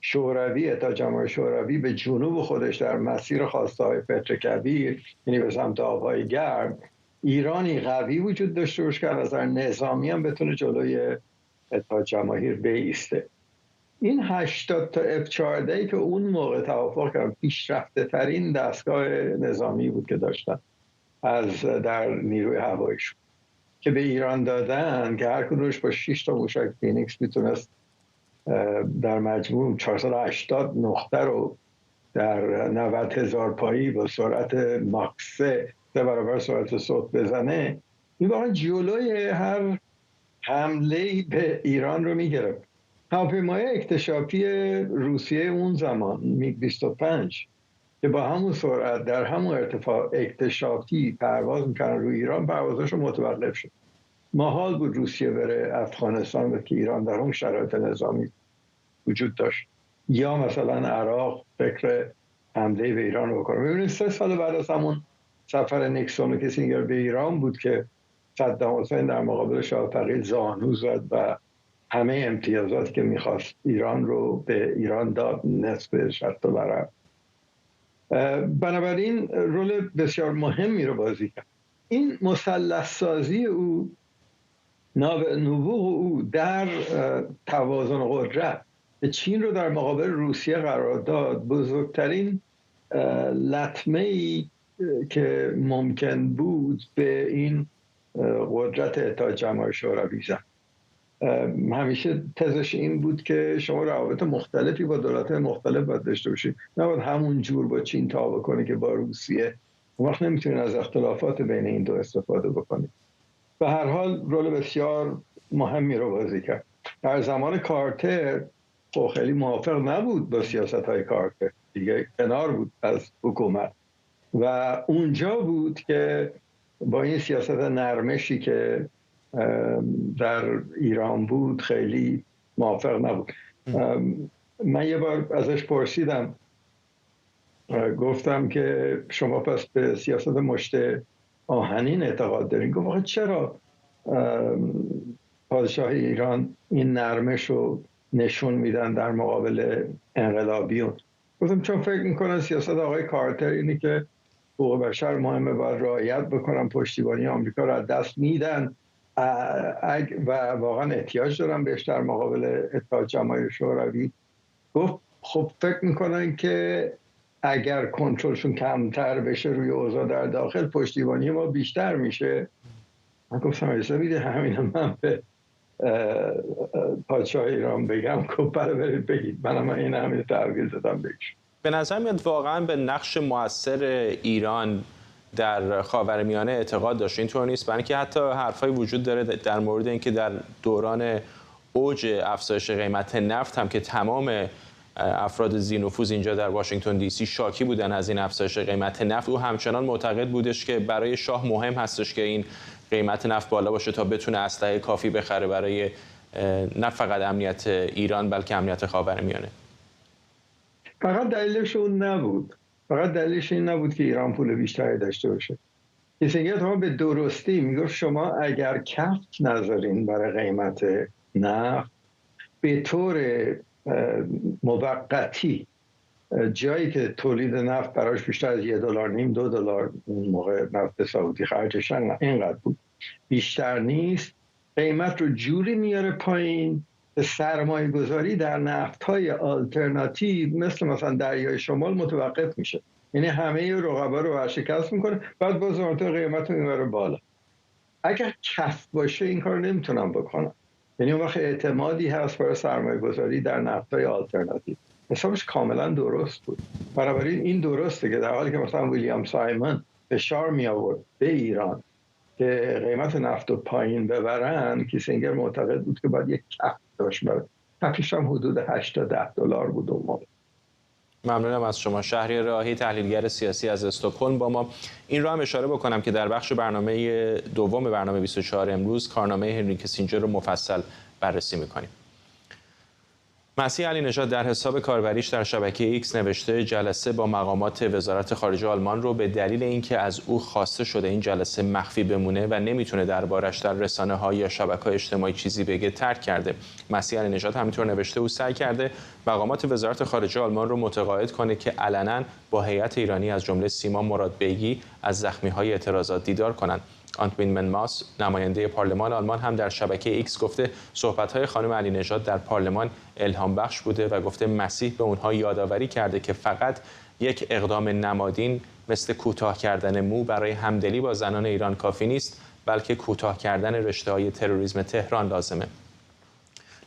شوروی، اتحاد جماهیر شوروی به جنوب خودش در مسیر خواسته های پتر کبیر، یعنی به سمت آبهای گرم، ایرانی قوی وجود داشته باشه که از نظر نظامی هم بتونه جلوی اتحاد جماهیر بایسته. این 80 تا F-14 که اون موقع توافق کردن، پیشرفته ترین دستگاه نظامی بود که داشتن از در نیروی هواییشون، که به ایران دادن که هر کدومش با 6 تا موشک فینیکس میتونست در مجموع 480 نقطه رو در 90,000 پایی با سرعت ماکس 3 برابر سرعت صوت بزنه. این واقعا جلوی هر حمله به ایران رو میگرفت. هواپیمای اکتشافی روسیه اون زمان میگ 25 که با همون سرعت در همون ارتفاع اکتشافی پرواز میکنن روی ایران، پروازش متوقف شد. محال بود روسیه بره افغانستان و که ایران در اون شرایط نظامی وجود داشت، یا مثلا عراق فکر حمله به ایران رو بکنه. ببینید 3 سال بعد از همون سفر نیکسون و کیسینجر به ایران بود که صدام حسین در مقابل شاه فقید زانو زد و همه امتیازاتی که میخواست ایران رو به ایران داد، نصف شرط العرب. بنابراین رول بسیار مهمی رو بازی کرد. این مثلث سازی او، نبوغ او در توازن قدرت به چین رو در مقابل روسیه قرار داد، بزرگترین لطمه‌ای که ممکن بود به این قدرت اتحاد جماهیر شوروی زد. همیشه تزش این بود که شما روابط مختلفی با دولت مختلف باید داشته باشید، نباید همون جور با چین تا بکنی که با روسیه. اون وقت نمیتونید از اختلافات بین این دو استفاده بکنید. به هر حال رول بسیار مهمی رو بازی کرد. در زمان کارتر خیلی موافق نبود با سیاست‌های کارتر، دیگه کنار بود از حکومت و اونجا بود که با این سیاست نرمشی که در ایران بود خیلی موافق نبود. من یه بار ازش پرسیدم، گفتم که شما پس به سیاست مشت آهنین اعتقاد دارین؟ گفت آخه چرا پادشاه ایران این نرمش رو نشون میدن در مقابل انقلابیون؟ گفتم چون فکر میکنن سیاست آقای کارتر اینه که حقوق بشر مهمه، باید رعایت بکنن، پشتیبانی آمریکا رو از دست میدن و واقعا احتیاج دارن بهش در مقابل اتحاد جماهیر شوروی. گفت خب فکر میکنن که اگر کنترلشون کمتر بشه روی اوضاع در داخل، پشتیبانی ما بیشتر میشه. من گفتم اجازه میده همین من به پادشاه ایران بگم؟ گفت بله برید بگید، منم این همین تحویل دادم بهش. به نظر میاد واقعا به نقش مؤثر ایران در خاورمیانه اعتقاد داشت. اینطور نیست؟ برای اینکه حتی حرفای وجود داره در مورد اینکه در دوران اوج افزایش قیمت نفت هم که تمام افراد ذی‌نفوذ اینجا در واشنگتن دی سی شاکی بودن از این افزایش قیمت نفت، او همچنان معتقد بودش که برای شاه مهم هستش که این قیمت نفت بالا باشه تا بتونه اسلحه کافی بخره برای نه فقط امنیت ایران بلکه امنیت خاورمیانه. فقط دلیلش اون نبود، فقط دلیلش این نبود که ایران پول بیشتری داشته باشه. کیسینگر هم به درستی میگفت شما اگر کفت نذارین برای قیمت نفت، به طور موقتی جایی که تولید نفت براش بیشتر از $1.5 $2 اون موقع نفت سعودی خرجش اینقدر بود، بیشتر نیست، قیمت رو جوری میاره پایین که سرمایه گذاری در نفت‌های آلترناتیو مثلا دریای شمال متوقف میشه. یعنی همه رقبا رو ورشکست میکنه، بعد باز قیمت رو میبره بالا. اگر کف باشه این کار نمیتونم بکنم. یعنی اون وقت اعتمادی هست برای سرمایه گذاری در نفت‌های آلترناتیو. حسابش کاملا درست بود. بنابراین این درسته که در حالی که مثلا ویلیام سایمون فشار می آورد به ایران که قیمت نفت رو پایین ببرن، کیسینگر معتقد بود که باید یک کف داشت برد. کفش هم حدود $8 تا $10 بود اون موقع. ممنونم از شما. شهریار راهی، تحلیلگر سیاسی از استکهلم با ما. این رو هم اشاره بکنم که در بخش برنامه دوم برنامه 24 امروز کارنامه هنری کیسینجر رو مفصل بررسی می‌کنیم. مسیح علی نژاد در حساب کاربریش در شبکه ایکس نوشته جلسه با مقامات وزارت خارجه آلمان رو به دلیل اینکه از او خواسته شده این جلسه مخفی بمونه و نمیتونه دربارش در رسانه‌ها یا شبکه‌های اجتماعی چیزی بگه ترک کرده. مسیح علی نژاد همینطور نوشته او سعی کرده مقامات وزارت خارجه آلمان رو متقاعد کنه که علنا با هیئت ایرانی از جمله سیما مرادبیگی از زخمی‌های اعتراضات دیدار کنند. آنتوین منماس نماینده پارلمان آلمان هم در شبکه ایکس گفته صحبت‌های خانم علی نژاد در پارلمان الهام بخش بوده و گفته مسیح به اونها یادآوری کرده که فقط یک اقدام نمادین مثل کوتاه کردن مو برای همدلی با زنان ایران کافی نیست، بلکه کوتاه کردن رشته‌های تروریسم تهران لازمه.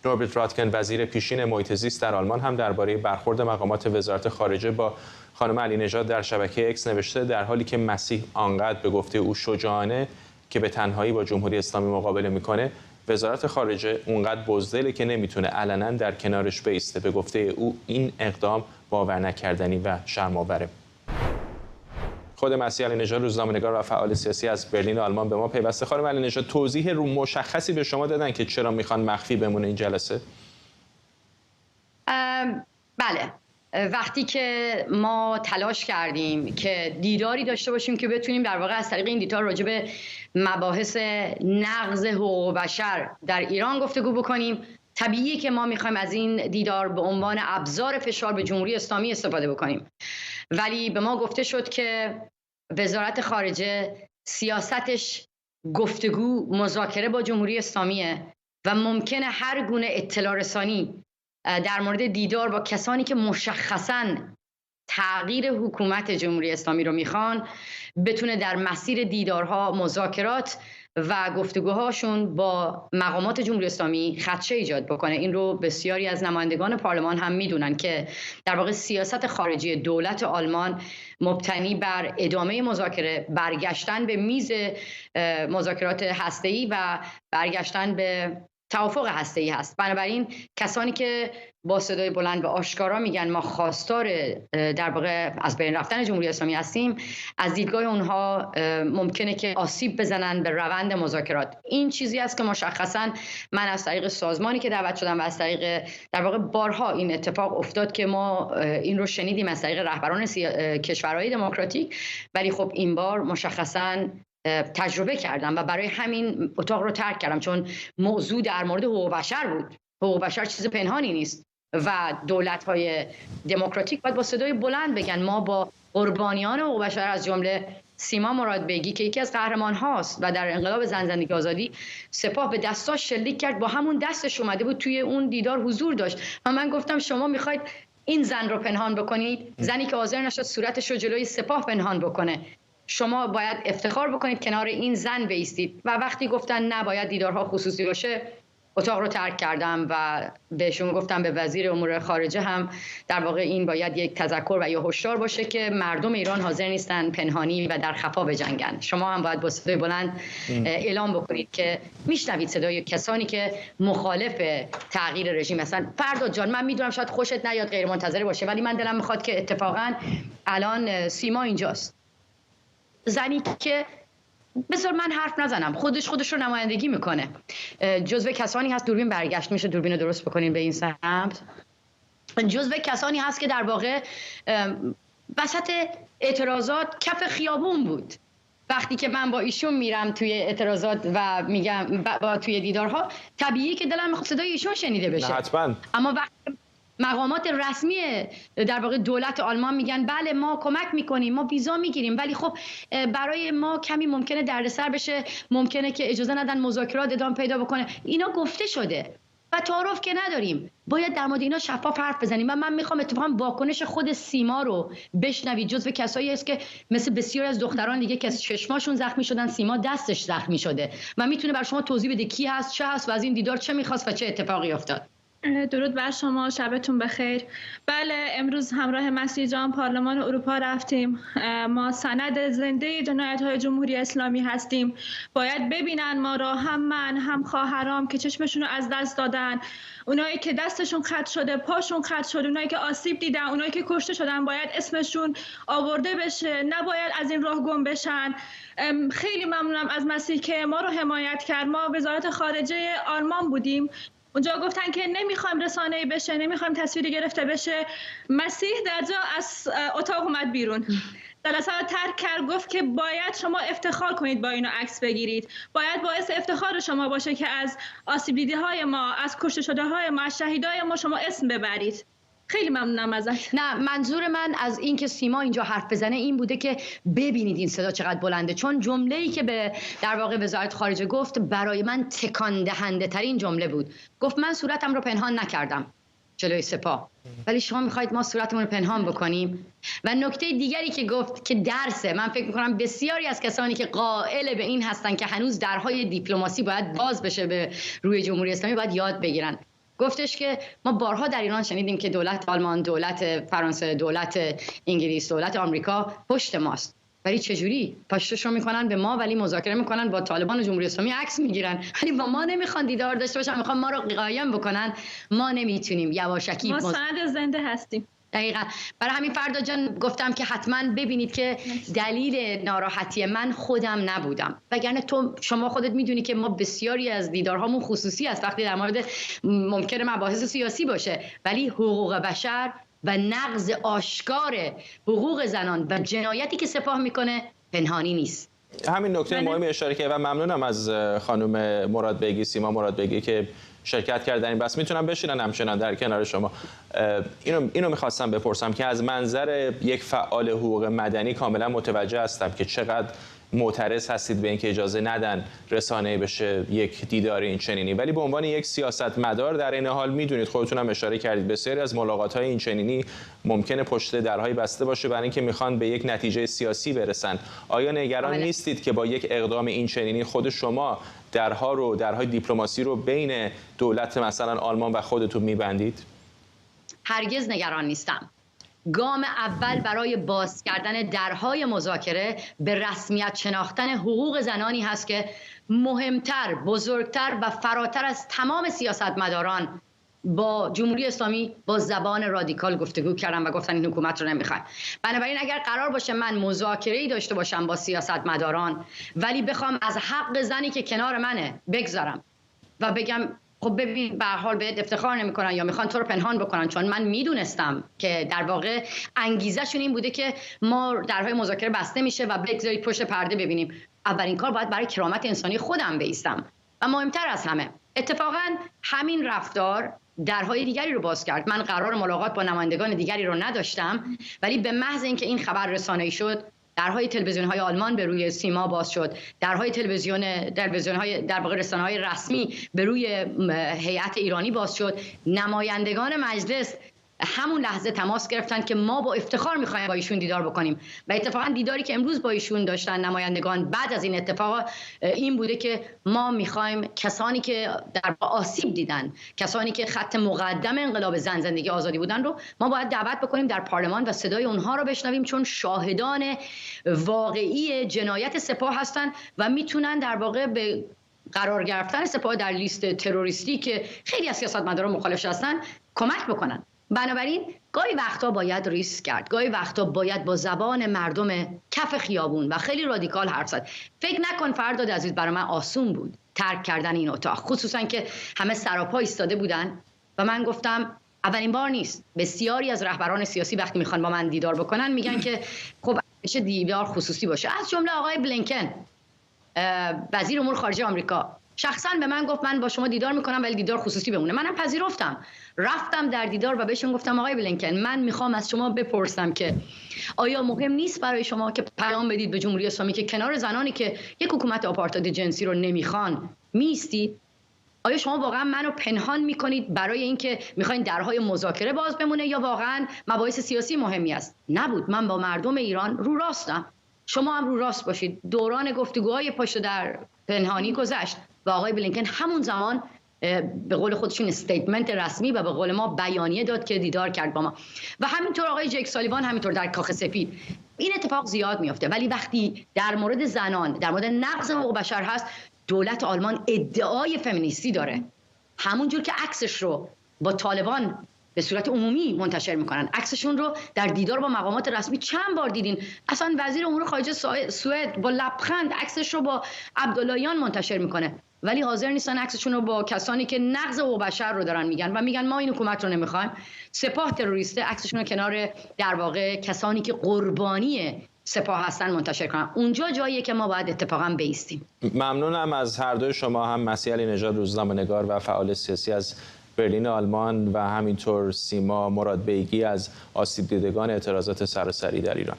نوربرت راتکن وزیر پیشین محیط زیست در آلمان هم درباره برخورد مقامات وزارت خارجه با خانم علی نژاد در شبکه اکس نوشته در حالی که مسیح آنقدر به گفته او شجاعانه که به تنهایی با جمهوری اسلامی مقابله میکنه، وزارت خارجه اونقدر بزدله که نمیتونه علنا در کنارش بایسته. به گفته او این اقدام باور نکردنی و شرم‌آوره. خود مسیح علی نژاد روزنامه‌نگار و فعال سیاسی از برلین آلمان به ما پیوسته. خانم علی نژاد توضیح رو مشخصی به شما دادن که چرا میخوان مخفی بمونه این جلسه؟ بله، وقتی که ما تلاش کردیم که دیداری داشته باشیم که بتونیم در واقع از طریق این دیدار راجع به مباحث نقض حقوق بشر در ایران گفتگو بکنیم، طبیعیه که ما میخوایم از این دیدار به عنوان ابزار فشار به جمهوری اسلامی استفاده بکنیم. ولی به ما گفته شد که وزارت خارجه سیاستش گفتگو، مذاکره با جمهوری اسلامیه و ممکنه هر گونه اطلاع رسانی در مورد دیدار با کسانی که مشخصاً تغییر حکومت جمهوری اسلامی رو میخوان بتونه در مسیر دیدارها، مذاکرات و گفتگوهاشون با مقامات جمهوری اسلامی خدشه ایجاد بکنه. این رو بسیاری از نمایندگان پارلمان هم میدونن که در واقع سیاست خارجی دولت آلمان مبتنی بر ادامه مذاکره، برگشتن به میز مذاکرات هسته‌ای و برگشتن به توافق هسته‌ای هست. بنابراین کسانی که با صدای بلند و آشکارا میگن ما خواستار در واقع از بین رفتن جمهوری اسلامی هستیم، از دیدگاه اونها ممکنه که آسیب بزنن به روند مذاکرات. این چیزی است که مشخصا من از طریق سازمانی که دعوت شدم و از طریق در واقع بارها این اتفاق افتاد که ما این رو شنیدیم از طریق رهبران کشورهای دموکراتیک، ولی خب این بار مشخصا تجربه کردم و برای همین اتاق رو ترک کردم، چون موضوع در مورد حقوق بشر بود. حقوق بشر چیز پنهانی نیست و دولت‌های دموکراتیک باید با صدای بلند بگن ما با قربانیان حقوق بشر از جمله سیما مرادبگی که یکی از قهرمان هاست و در انقلاب زن زندگی آزادی سپاه به دستاش شلیک کرد، با همون دستش اومده بود توی اون دیدار حضور داشت و من گفتم شما میخواید این زن رو پنهان بکنید، زنی که حاضر نشد صورتش رو جلوی سپاه پنهان بکنه. شما باید افتخار بکنید کنار این زن بایستید. و وقتی گفتن نه باید دیدارها خصوصی باشه، اتاق رو ترک کردم و بهشون گفتم، به وزیر امور خارجه هم در واقع این باید یک تذکر و یا هشدار باشه که مردم ایران حاضر نیستن پنهانی و در خفا بجنگن. شما هم باید با صدای بلند اعلام بکنید که میشنوید صدای کسانی که مخالف تغییر رژیم هستن. فرداد جان، من میدونم شاید خوشت نیاد، غیر منتظره باشه، ولی من دلم میخواد که اتفاقا الان سیما اینجاست، زنی که بذار من حرف نزنم، خودش رو نمایندگی میکنه، جزو کسانی هست، دوربین برگشت میشه دوربین رو درست بکنین به این سمت، جزو کسانی هست که در واقع وسط اعتراضات کف خیابون بود. وقتی که من با ایشون میرم توی اعتراضات و میگم با توی دیدارها، طبیعیه که دلم میخواد صدای ایشون شنیده بشه. حتما. اما وقتی مقامات رسمی در واقع دولت آلمان میگن بله ما کمک میکنیم، ما ویزا میگیریم، ولی خب برای ما کمی ممکنه دردسر بشه، ممکنه که اجازه ندن مذاکرات ادامه پیدا بکنه، اینا گفته شده و تعارف که نداریم، باید در مورد اینا شفاف حرف بزنیم. و من میخوام اتفاقا واکنش خود سیما رو بشنوید. جزو کسایی است که مثل بسیاری از دختران دیگه که چشماشون زخمی شدن، سیما دستش زخمی شده و میتونه بر شما توضیح بده کی هست، چه هست و از این دیدار چه میخواست و چه اتفاقی افتاد. درود بر شما، شبتون بخیر. بله، امروز همراه مسیح جان پارلمان اروپا رفتیم. ما سند زنده جنایت‌های جمهوری اسلامی هستیم. باید ببینن ما را، هم من هم خواهرام که چشمشون رو از دست دادن، اونایی که دستشون خط شده، پاشون خط شده، اونایی که آسیب دیدن، اونایی که کشته شدن، باید اسمشون آورده بشه، نباید از این راه گم بشن. خیلی ممنونم از مسیح که ما رو حمایت کرد. ما وزارت خارجه آلمان بودیم، اونجا گفتن که نمیخوایم رسانه‌ای بشه، نمیخوایم تصویری گرفته بشه. مسیح در جا از اتاق اومد بیرون، جلسه رو ترک کرد، گفت که باید شما افتخار کنید با اینو عکس بگیرید، باید باعث افتخار شما باشه که از آسیب دیده‌های ما، از کشته شده‌های ما، از شهیدای ما شما اسم ببرید. خیلی ممنونم ازت. نه، منظور من از این که سیما اینجا حرف بزنه این بوده که ببینید این صدا چقدر بلنده، چون جمله‌ای که به در واقع وزارت خارجه گفت برای من تکان دهنده ترین جمله بود. گفت من صورتم رو پنهان نکردم جلوی سپاه، ولی شما میخواید ما صورتمون رو پنهان بکنیم. و نکته دیگری که گفت که درسه، من فکر میکنم بسیاری از کسانی که قائل به این هستن که هنوز درهای دیپلماسی باید باز بشه به روی جمهوری اسلامی باید یاد بگیرن. گفتش که ما بارها در ایران شنیدیم که دولت آلمان، دولت فرانسه، دولت انگلیس، دولت آمریکا پشت ماست، ولی چجوری پشتشون میکنن به ما ولی مذاکره میکنن با طالبان و جمهوری اسلامی، عکس میگیرن، ولی با ما نمیخوان دیدار داشته باشن، میخوان ما رو قایم بکنن. ما نمیتونیم یواشکی، ما سند زنده هستیم. دقیقاً. برای همین فردا جان گفتم که حتما ببینید که دلیل ناراحتی من خودم نبودم، وگرنه شما خودت میدونی که ما بسیاری از دیدارهامون خصوصی است، وقتی در مورد ممکنه مباحث سیاسی باشه، ولی حقوق بشر و نقض آشکار حقوق زنان و جنایتی که سپاه میکنه پنهانی نیست. همین نکته مهمی اشاره کرد و ممنونم از خانم مرادبگی، سیما مرادبگی که شرکت کردن این بس. میتونم بشینن همچنان در کنار شما. اینو میخواستم بپرسم که از منظر یک فعال حقوق مدنی کاملا متوجه هستم که چقدر معترض هستید به اینکه اجازه ندن رسانه‌ای بشه یک دیدار این چنینی، ولی به عنوان یک سیاستمدار در این حال میدونید، خودتون هم اشاره کردید، بسیاری از ملاقات‌های این چنینی ممکنه پشت درهای بسته باشه برای اینکه میخوان به یک نتیجه سیاسی برسن. آیا نگران نیستید که با یک اقدام این چنینی خود شما درهای دیپلماسی رو بین دولت مثلا آلمان و خودتون میبندید؟ هرگز نگران نیستم. گام اول برای باز کردن درهای مذاکره به رسمیت شناختن حقوق زنانی هست که مهمتر، بزرگتر و فراتر از تمام سیاستمداران با جمهوری اسلامی با زبان رادیکال گفتگو کردن و گفتن این حکومت رو نمیخوایم. بنابراین اگر قرار باشه من مذاکره‌ای داشته باشم با سیاستمداران ولی بخوام از حق زنی که کنار منه بگذارم و بگم خب ببین به هر حال بهت افتخار نمیکنن یا میخوان تو رو پنهان بکنن، چون من میدونستم که در واقع انگیزهشون این بوده که ما درهای مذاکره بسته میشه و بگذارید پشت پرده ببینیم. اولین کار باید برای کرامت انسانی خودم بایستم و مهمتر از همه اتفاقا همین رفتار درهای دیگری رو باز کرد. من قرار ملاقات با نمایندگان دیگری رو نداشتم، ولی به محض اینکه این خبر رسانه‌ای شد درهای تلویزیون‌های آلمان به روی سیما باز شد، درهای تلویزیون‌های در واقع رسانه‌های رسمی به روی هیئت ایرانی باز شد. نمایندگان مجلس همون لحظه تماس گرفتن که ما با افتخار می‌خوایم با ایشون دیدار بکنیم و اتفاقا دیداری که امروز با ایشون داشتن نمایندگان بعد از این اتفاق این بوده که ما می‌خوایم کسانی که در آسیب دیدن، کسانی که خط مقدم انقلاب زن زندگی آزادی بودن رو ما باید دعوت بکنیم در پارلمان و صدای اونها رو بشنویم، چون شاهدان واقعی جنایت سپاه هستن و میتونن در واقع به قرار گرفتن سپاه در لیست تروریستی که خیلی از سیاستمداران مخالفش هستن کمک بکنن. بنابراین گاهی وقتا باید ریسک کرد، گاهی وقتا باید با زبان مردم کف خیابون و خیلی رادیکال حرف زد. فکر نکن فرداد عزیز برای من آسون بود ترک کردن این اتاق، خصوصا که همه سراپا ایستاده بودن و من گفتم اولین بار نیست. بسیاری از رهبران سیاسی وقتی میخوان با من دیدار بکنن میگن که خب چه دیدار خصوصی باشه، از جمله آقای بلینکن وزیر امور خارجه آمریکا شخصا به من گفت من با شما دیدار میکنم ولی دیدار خصوصی بمونه. منم پذیرفتم، رفتم در دیدار و بهشون گفتم آقای بلینکن من میخوام از شما بپرسم که آیا مهم نیست برای شما که پیام بدید به جمهوری اسلامی که کنار زنانی که یک حکومت آپارتاید جنسی رو نمیخوان میستید؟ آیا شما واقعا منو پنهان میکنید برای اینکه میخواین درهای مذاکره باز بمونه یا واقعا مباحث سیاسی مهمی است؟ نبود. من با مردم ایران رو راستم، شما هم رو راست باشید. دوران گفتگوهای پشت در پنهانی گذشت و آقای بلینکن همون زمان به قول خودشون استیتمنت رسمی و به قول ما بیانیه داد که دیدار کرد با ما و همینطور آقای جک سالیوان همینطور در کاخ سفید. این اتفاق زیاد میفته، ولی وقتی در مورد زنان، در مورد نقض حقوق بشر هست، دولت آلمان ادعای فمینیستی داره، همونجور که عکسش رو با طالبان به صورت عمومی منتشر میکنن. عکسشون رو در دیدار با مقامات رسمی چند بار دیدین. اصلا وزیر امور خارجه سوئد با لبخند عکسش رو با عبداللهیان منتشر میکنه، ولی حاضر نیستن عکسشون رو با کسانی که نقض حقوق بشر رو دارن میگن و میگن ما این حکومت رو نمیخوایم. سپاه تروریسته، عکسشون رو کنار در واقع کسانی که قربانی سپاه هستن منتشر کنن. اونجا جاییه که ما باید اتفاقا بایستیم. ممنونم از هر دوی شما، هم مسیح علی‌نژاد روزنامه‌نگار و فعال سیاسی از برلین آلمان و همینطور سیما مرادبگی از آسیب دیدگان اعتراضات سراسری در ایران.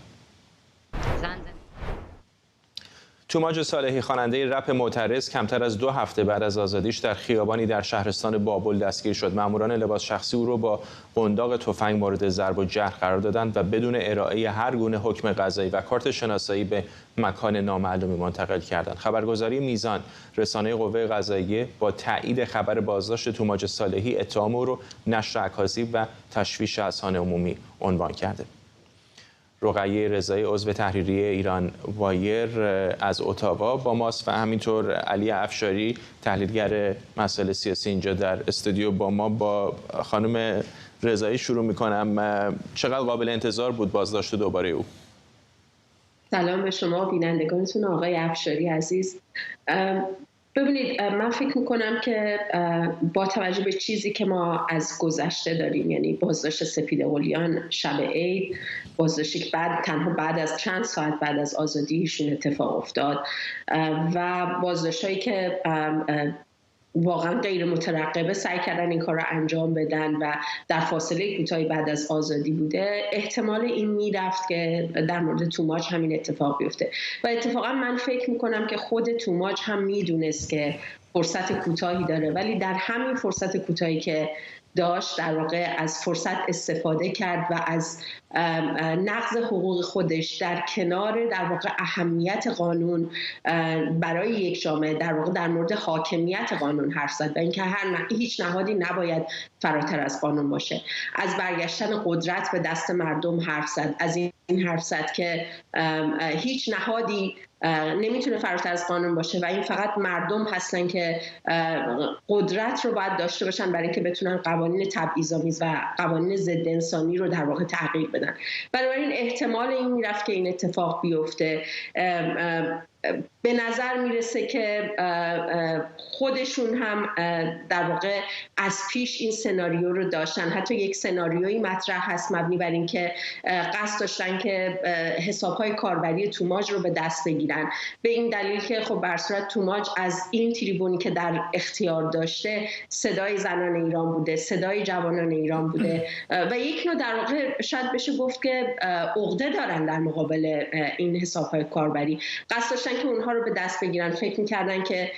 توماج صالحی خواننده رپ معترض کمتر از 2 هفته بعد از آزادیش در خیابانی در شهرستان بابل دستگیر شد. ماموران لباس شخصی او را با قنداق تفنگ مورد ضرب و جرح قرار دادند و بدون ارائه هر گونه حکم قضایی و کارت شناسایی به مکان نامعلومی منتقل کردند. خبرگزاری میزان رسانه قوه قضاییه با تایید خبر بازداشت توماج صالحی اتهام او را نشر اکاذیب و تشویش اذهان عمومی عنوان کرده. رقیه رضایی عضو تحریریه ایران وایر از اتاوا با ماست و همینطور علی افشاری تحلیلگر مسائل سیاسی اینجا در استودیو با ما. با خانم رضایی شروع میکنم. چقدر قابل انتظار بود بازداشت دوباره او؟ سلام به شما بینندگانتون، آقای افشاری عزیز. ببینید من فکر میکنم که با توجه به چیزی که ما از گذشته داریم، یعنی بازداشت سپید قلیان شب عید، بازداشتی که تنها بعد از چند ساعت بعد از آزادیشون اتفاق افتاد و بازداشتایی که واقعا غیر مترقبه سعی کردن این کار رو انجام بدن و در فاصله کوتاهی بعد از آزادی بوده، احتمال این میرفت که در مورد توماج همین اتفاق بیفته. و اتفاقا من فکر میکنم که خود توماج هم میدونست که فرصت کوتاهی داره، ولی در همین فرصت کوتاهی که داشت در واقع از فرصت استفاده کرد و از نقض حقوق خودش در کنار در واقع اهمیت قانون برای یک جامعه در واقع در مورد حاکمیت قانون حرف زد و اینکه هیچ نهادی نباید فراتر از قانون باشه. از برگشتن قدرت به دست مردم حرف زد، از این حرف زد که هیچ نهادی نمیتونه فراتر از قانون باشه و این فقط مردم هستن که قدرت رو باید داشته باشن برای اینکه بتونن قوانین تبعیض‌آمیز و قوانین ضد انسانی رو در واقع تغییر بدن. بنابراین احتمال این میرفت که این اتفاق بیفته. به نظر میرسه که خودشون هم در واقع از پیش این سناریو رو داشتن. حتی یک سناریویی مطرح هست مبنی بر اینکه قصد داشتن که حساب‌های کاربری توماج رو به دست بگیرن، به این دلیل که خب بر صورت توماج از این تریبونی که در اختیار داشته صدای زنان ایران بوده، صدای جوانان ایران بوده و یک نوع در واقع شاید بشه گفت که عقده دارن در مقابل این حساب‌های کاربری. قصد داشتن که اونها رو به دست بگیرن. فکر می‌کردن که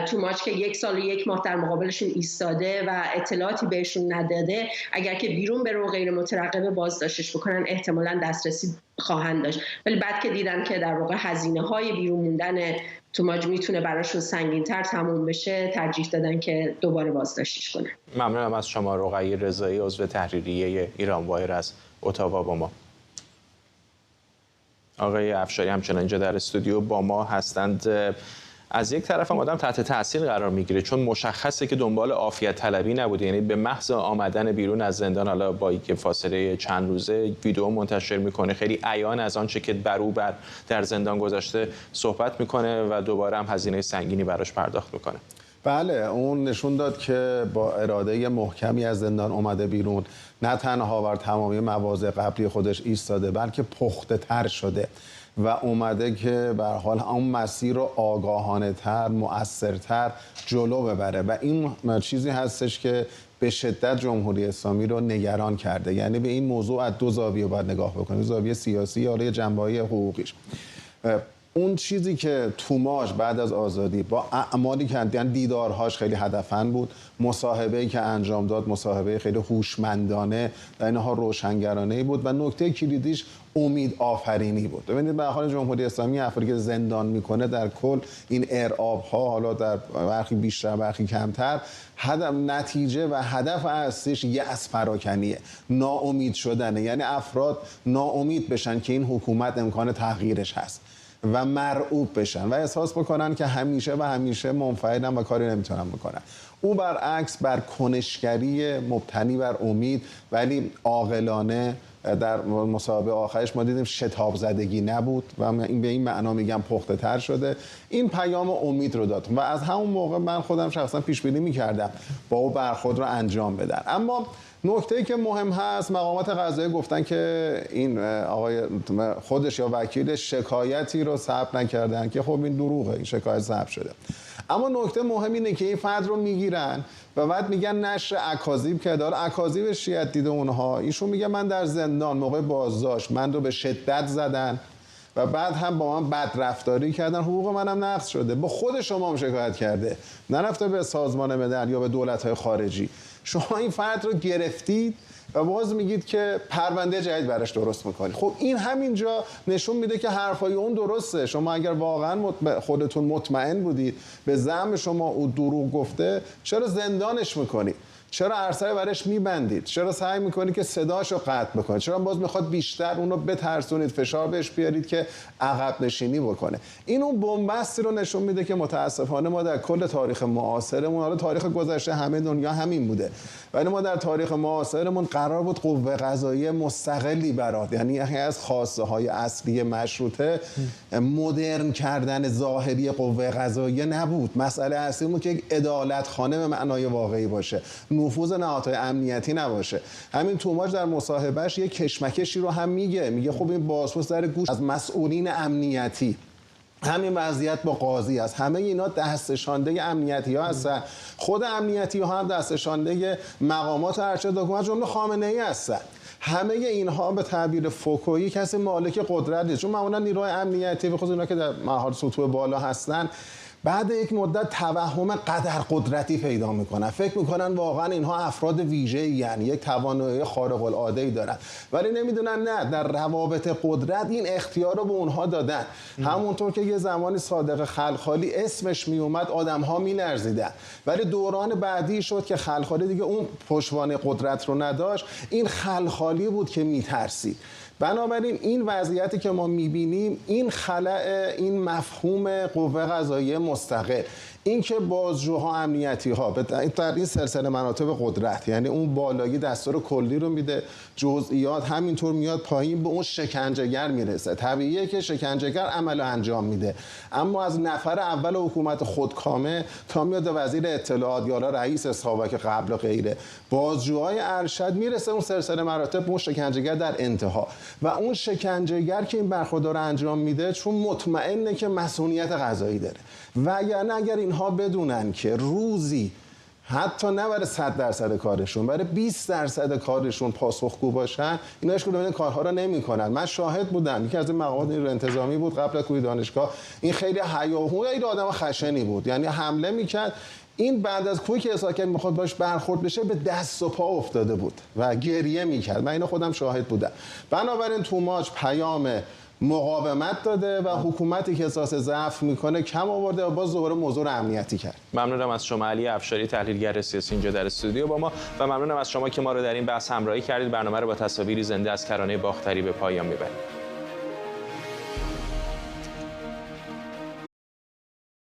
توماج که 1 سال و 1 ماه در مقابلشون ایستاده و اطلاعاتی بهشون نداده، اگر که بیرون بره و غیر مترقبه بازداشتش بکنن احتمالاً دسترسی خواهند داشت. ولی بعد که دیدن که در واقع هزینه‌های بیرون موندن توماج میتونه براشون سنگین‌تر تموم بشه، ترجیح دادن که دوباره بازداشتش کنن. ممنونم از شما رقیه رضایی، عضو تحریریه ایران وایر از اتاوا با ما. آقای افشاری همچنان اینجا در استودیو با ما هستند. از یک طرف هم آدم تحت تاثیر قرار میگیره چون مشخصه که دنبال عافیت طلبی نبوده، یعنی به محض آمدن بیرون از زندان، حالا با اینکه فاصله چند روزه، ویدیو منتشر میکنه، خیلی عیان از آنچه که بر او در زندان گذشته صحبت میکنه و دوباره هم هزینه سنگینی براش پرداخت میکنه. بله، اون نشون داد که با اراده محکمی از زندان اومده بیرون، نه تنها بر تمامی مواضع قبلی خودش ایستاده بلکه پخته تر شده و اومده که به هر حال اون مسیر رو آگاهانه تر، مؤثرتر جلو ببره و این چیزی هستش که به شدت جمهوری اسلامی رو نگران کرده. یعنی به این موضوع از دو زاویه باید نگاه بکنیم، زاویه سیاسی یا جنبه‌های حقوقیش. اون چیزی که توماج بعد از آزادی با اعمالی که یعنی دیدارهاش خیلی هدفمند بود، مصاحبه‌ای که انجام داد مصاحبه خیلی هوشمندانه و اینها روشنگرانه‌ای بود و نکته کلیدیش امید آفرینی بود. ببینید به حال جمهوری اسلامی افرادی که زندان میکنه در کل این ارعاب‌ها، حالا در برخی بیشتر برخی کمتر، نتیجه و هدف اصلیش یأس پراکنیه، ناامید شدنه. یعنی افراد ناامید بشن که این حکومت امکان تغییرش هست و مرعوب بشن و احساس بکنن که همیشه و همیشه منفعلن و کاری نمیتونن بکنن. او برعکس بر کنشگری مبتنی بر امید ولی عاقلانه در مصاحبه آخرش ما دیدیم شتاب زدگی نبود و این به این معنا میگم پخته تر شده. این پیام امید رو داد و از همون موقع من خودم شخصا پیش بینی میکردم با او برخورد رو انجام بدن. اما نکته‌ای که مهم هست، مقامات قضایی گفتن که این آقای خودش یا وکیلش شکایتی رو ثبت نکردن که خب این دروغه، این شکایت ثبت شده. اما نکته مهم اینه که این فرد رو میگیرن و بعد میگن نشر اکاذیب که داره اکاذیب شیعت دیده اونها. ایشون میگه من در زندان موقع بازداشت من رو به شدت زدن و بعد هم با من بدرفتاری کردن، حقوق منم نقض شده. با خود شما هم شکایت کرده، نرفته به سازمان ملل یا به دولت‌های خارجی. شما این فرد رو گرفتید و باز میگید که پرونده جدید براش درست میکنید. خب این همینجا نشون میده که حرفای اون درسته. شما اگر واقعا خودتون مطمئن بودید به زعم شما او دروغ گفته، چرا زندانش میکنید؟ چرا عرصه برش میبندید؟ چرا سعی میکنید که صداشو قطع بکنید؟ چرا باز میخواد بیشتر اونو بترسونید، فشار بهش بیارید که عقب نشینی بکنه؟ این اون بنبستی رو نشون میده که متاسفانه ما در کل تاریخ معاصرمون، حالا تاریخ گذشته همه دنیا همین بوده، ولی ما در تاریخ معاصرمون قرار بود قوه قضاییه مستقلی برات، یعنی از خواسته های اصلی مشروطه مدرن کردن ظاهری قوه قضاییه نبود. مسئله اصلی بود که یک عدالتخانه به معنای واقعی باشه، نفوذ نهادهای امنیتی نباشه. همین توماج در مصاحبهش یک کشمکشی رو هم میگه خب این بازپرس در گوش از مسئولین امنیتی، همین وضعیت با قاضی است، همه اینا دستشانده امنیتی ها هستن، خود امنیتی ها هم دستشانده مقامات ارشد حکومت جمله خامنه ای هستن. همه اینها به تعبیر فوکویی کسی مالک قدرت نیست، چون معمولا نیروهای امنیتی به خصوص اینا که در مهار سطوح بالا هستن بعد یک مدت توهم قدر قدرتی پیدا میکنن، فکر میکنن واقعا اینها افراد ویژه‌ای، یعنی یک توانایی خارق العاده‌ای دارن، ولی نمیدونن نه، در روابط قدرت این اختیار رو به اونها دادن. همونطور که یه زمانی صادق خلخالی اسمش میومد آدم‌ها میلرزیدن، ولی دوران بعدی شد که خلخالی دیگه اون پشتوانه قدرت رو نداشت، این خلخالی بود که میترسید. بنابراین این وضعیتی که ما میبینیم، این خلأ این مفهوم قوه قضاییه مستقل، این که بازجوها امنیتی ها در این سلسله مراتب قدرت، یعنی اون بالایی دستور کلی رو میده، جزئیات همینطور میاد پایین به اون شکنجهگر میرسه. طبیعیه که شکنجهگر عمل انجام میده، اما از نفر اول حکومت خودکامه تا میاد وزیر اطلاعات یا رئیس سابق قبل و غیره، بازجوهای ارشد، میرسه اون سلسله مراتب به اون شکنجهگر در انتها. و اون شکنجهگر که این برخورد رو انجام میده چون مطمئنه که مسئولیت قضایی داره، وگرنه اگر اینها بدونن که روزی حتی نه برای 100% کارشون، برای 20% کارشون پاسخگو باشن، اینا هیچ کدوم این کارها رو نمی‌کنن. من شاهد بودم، یکی از این مقامات نیروی انتظامی بود قبل از کوی دانشگاه، این خیلی هیاهو، خیلی آدم خشنی بود، یعنی حمله میکرد، این بعد از کوی که احساس کرد میخواد باش برخورد بشه به دست و پا افتاده بود و گریه میکرد. من اینو خودم شاهد بودم. بنابراین توماج پیام مقاومت داده و حکومتی که احساس ضعف میکنه کم آورده و باز دوباره موضوع امنیتی کرد. ممنونم از شما علی افشاری، تحلیلگر سیاسی اینجا در استودیو با ما، و ممنونم از شما که ما رو در این بحث همراهی کردید. برنامه رو با تصاویری زنده از کرانه باختری به پایان میبریم.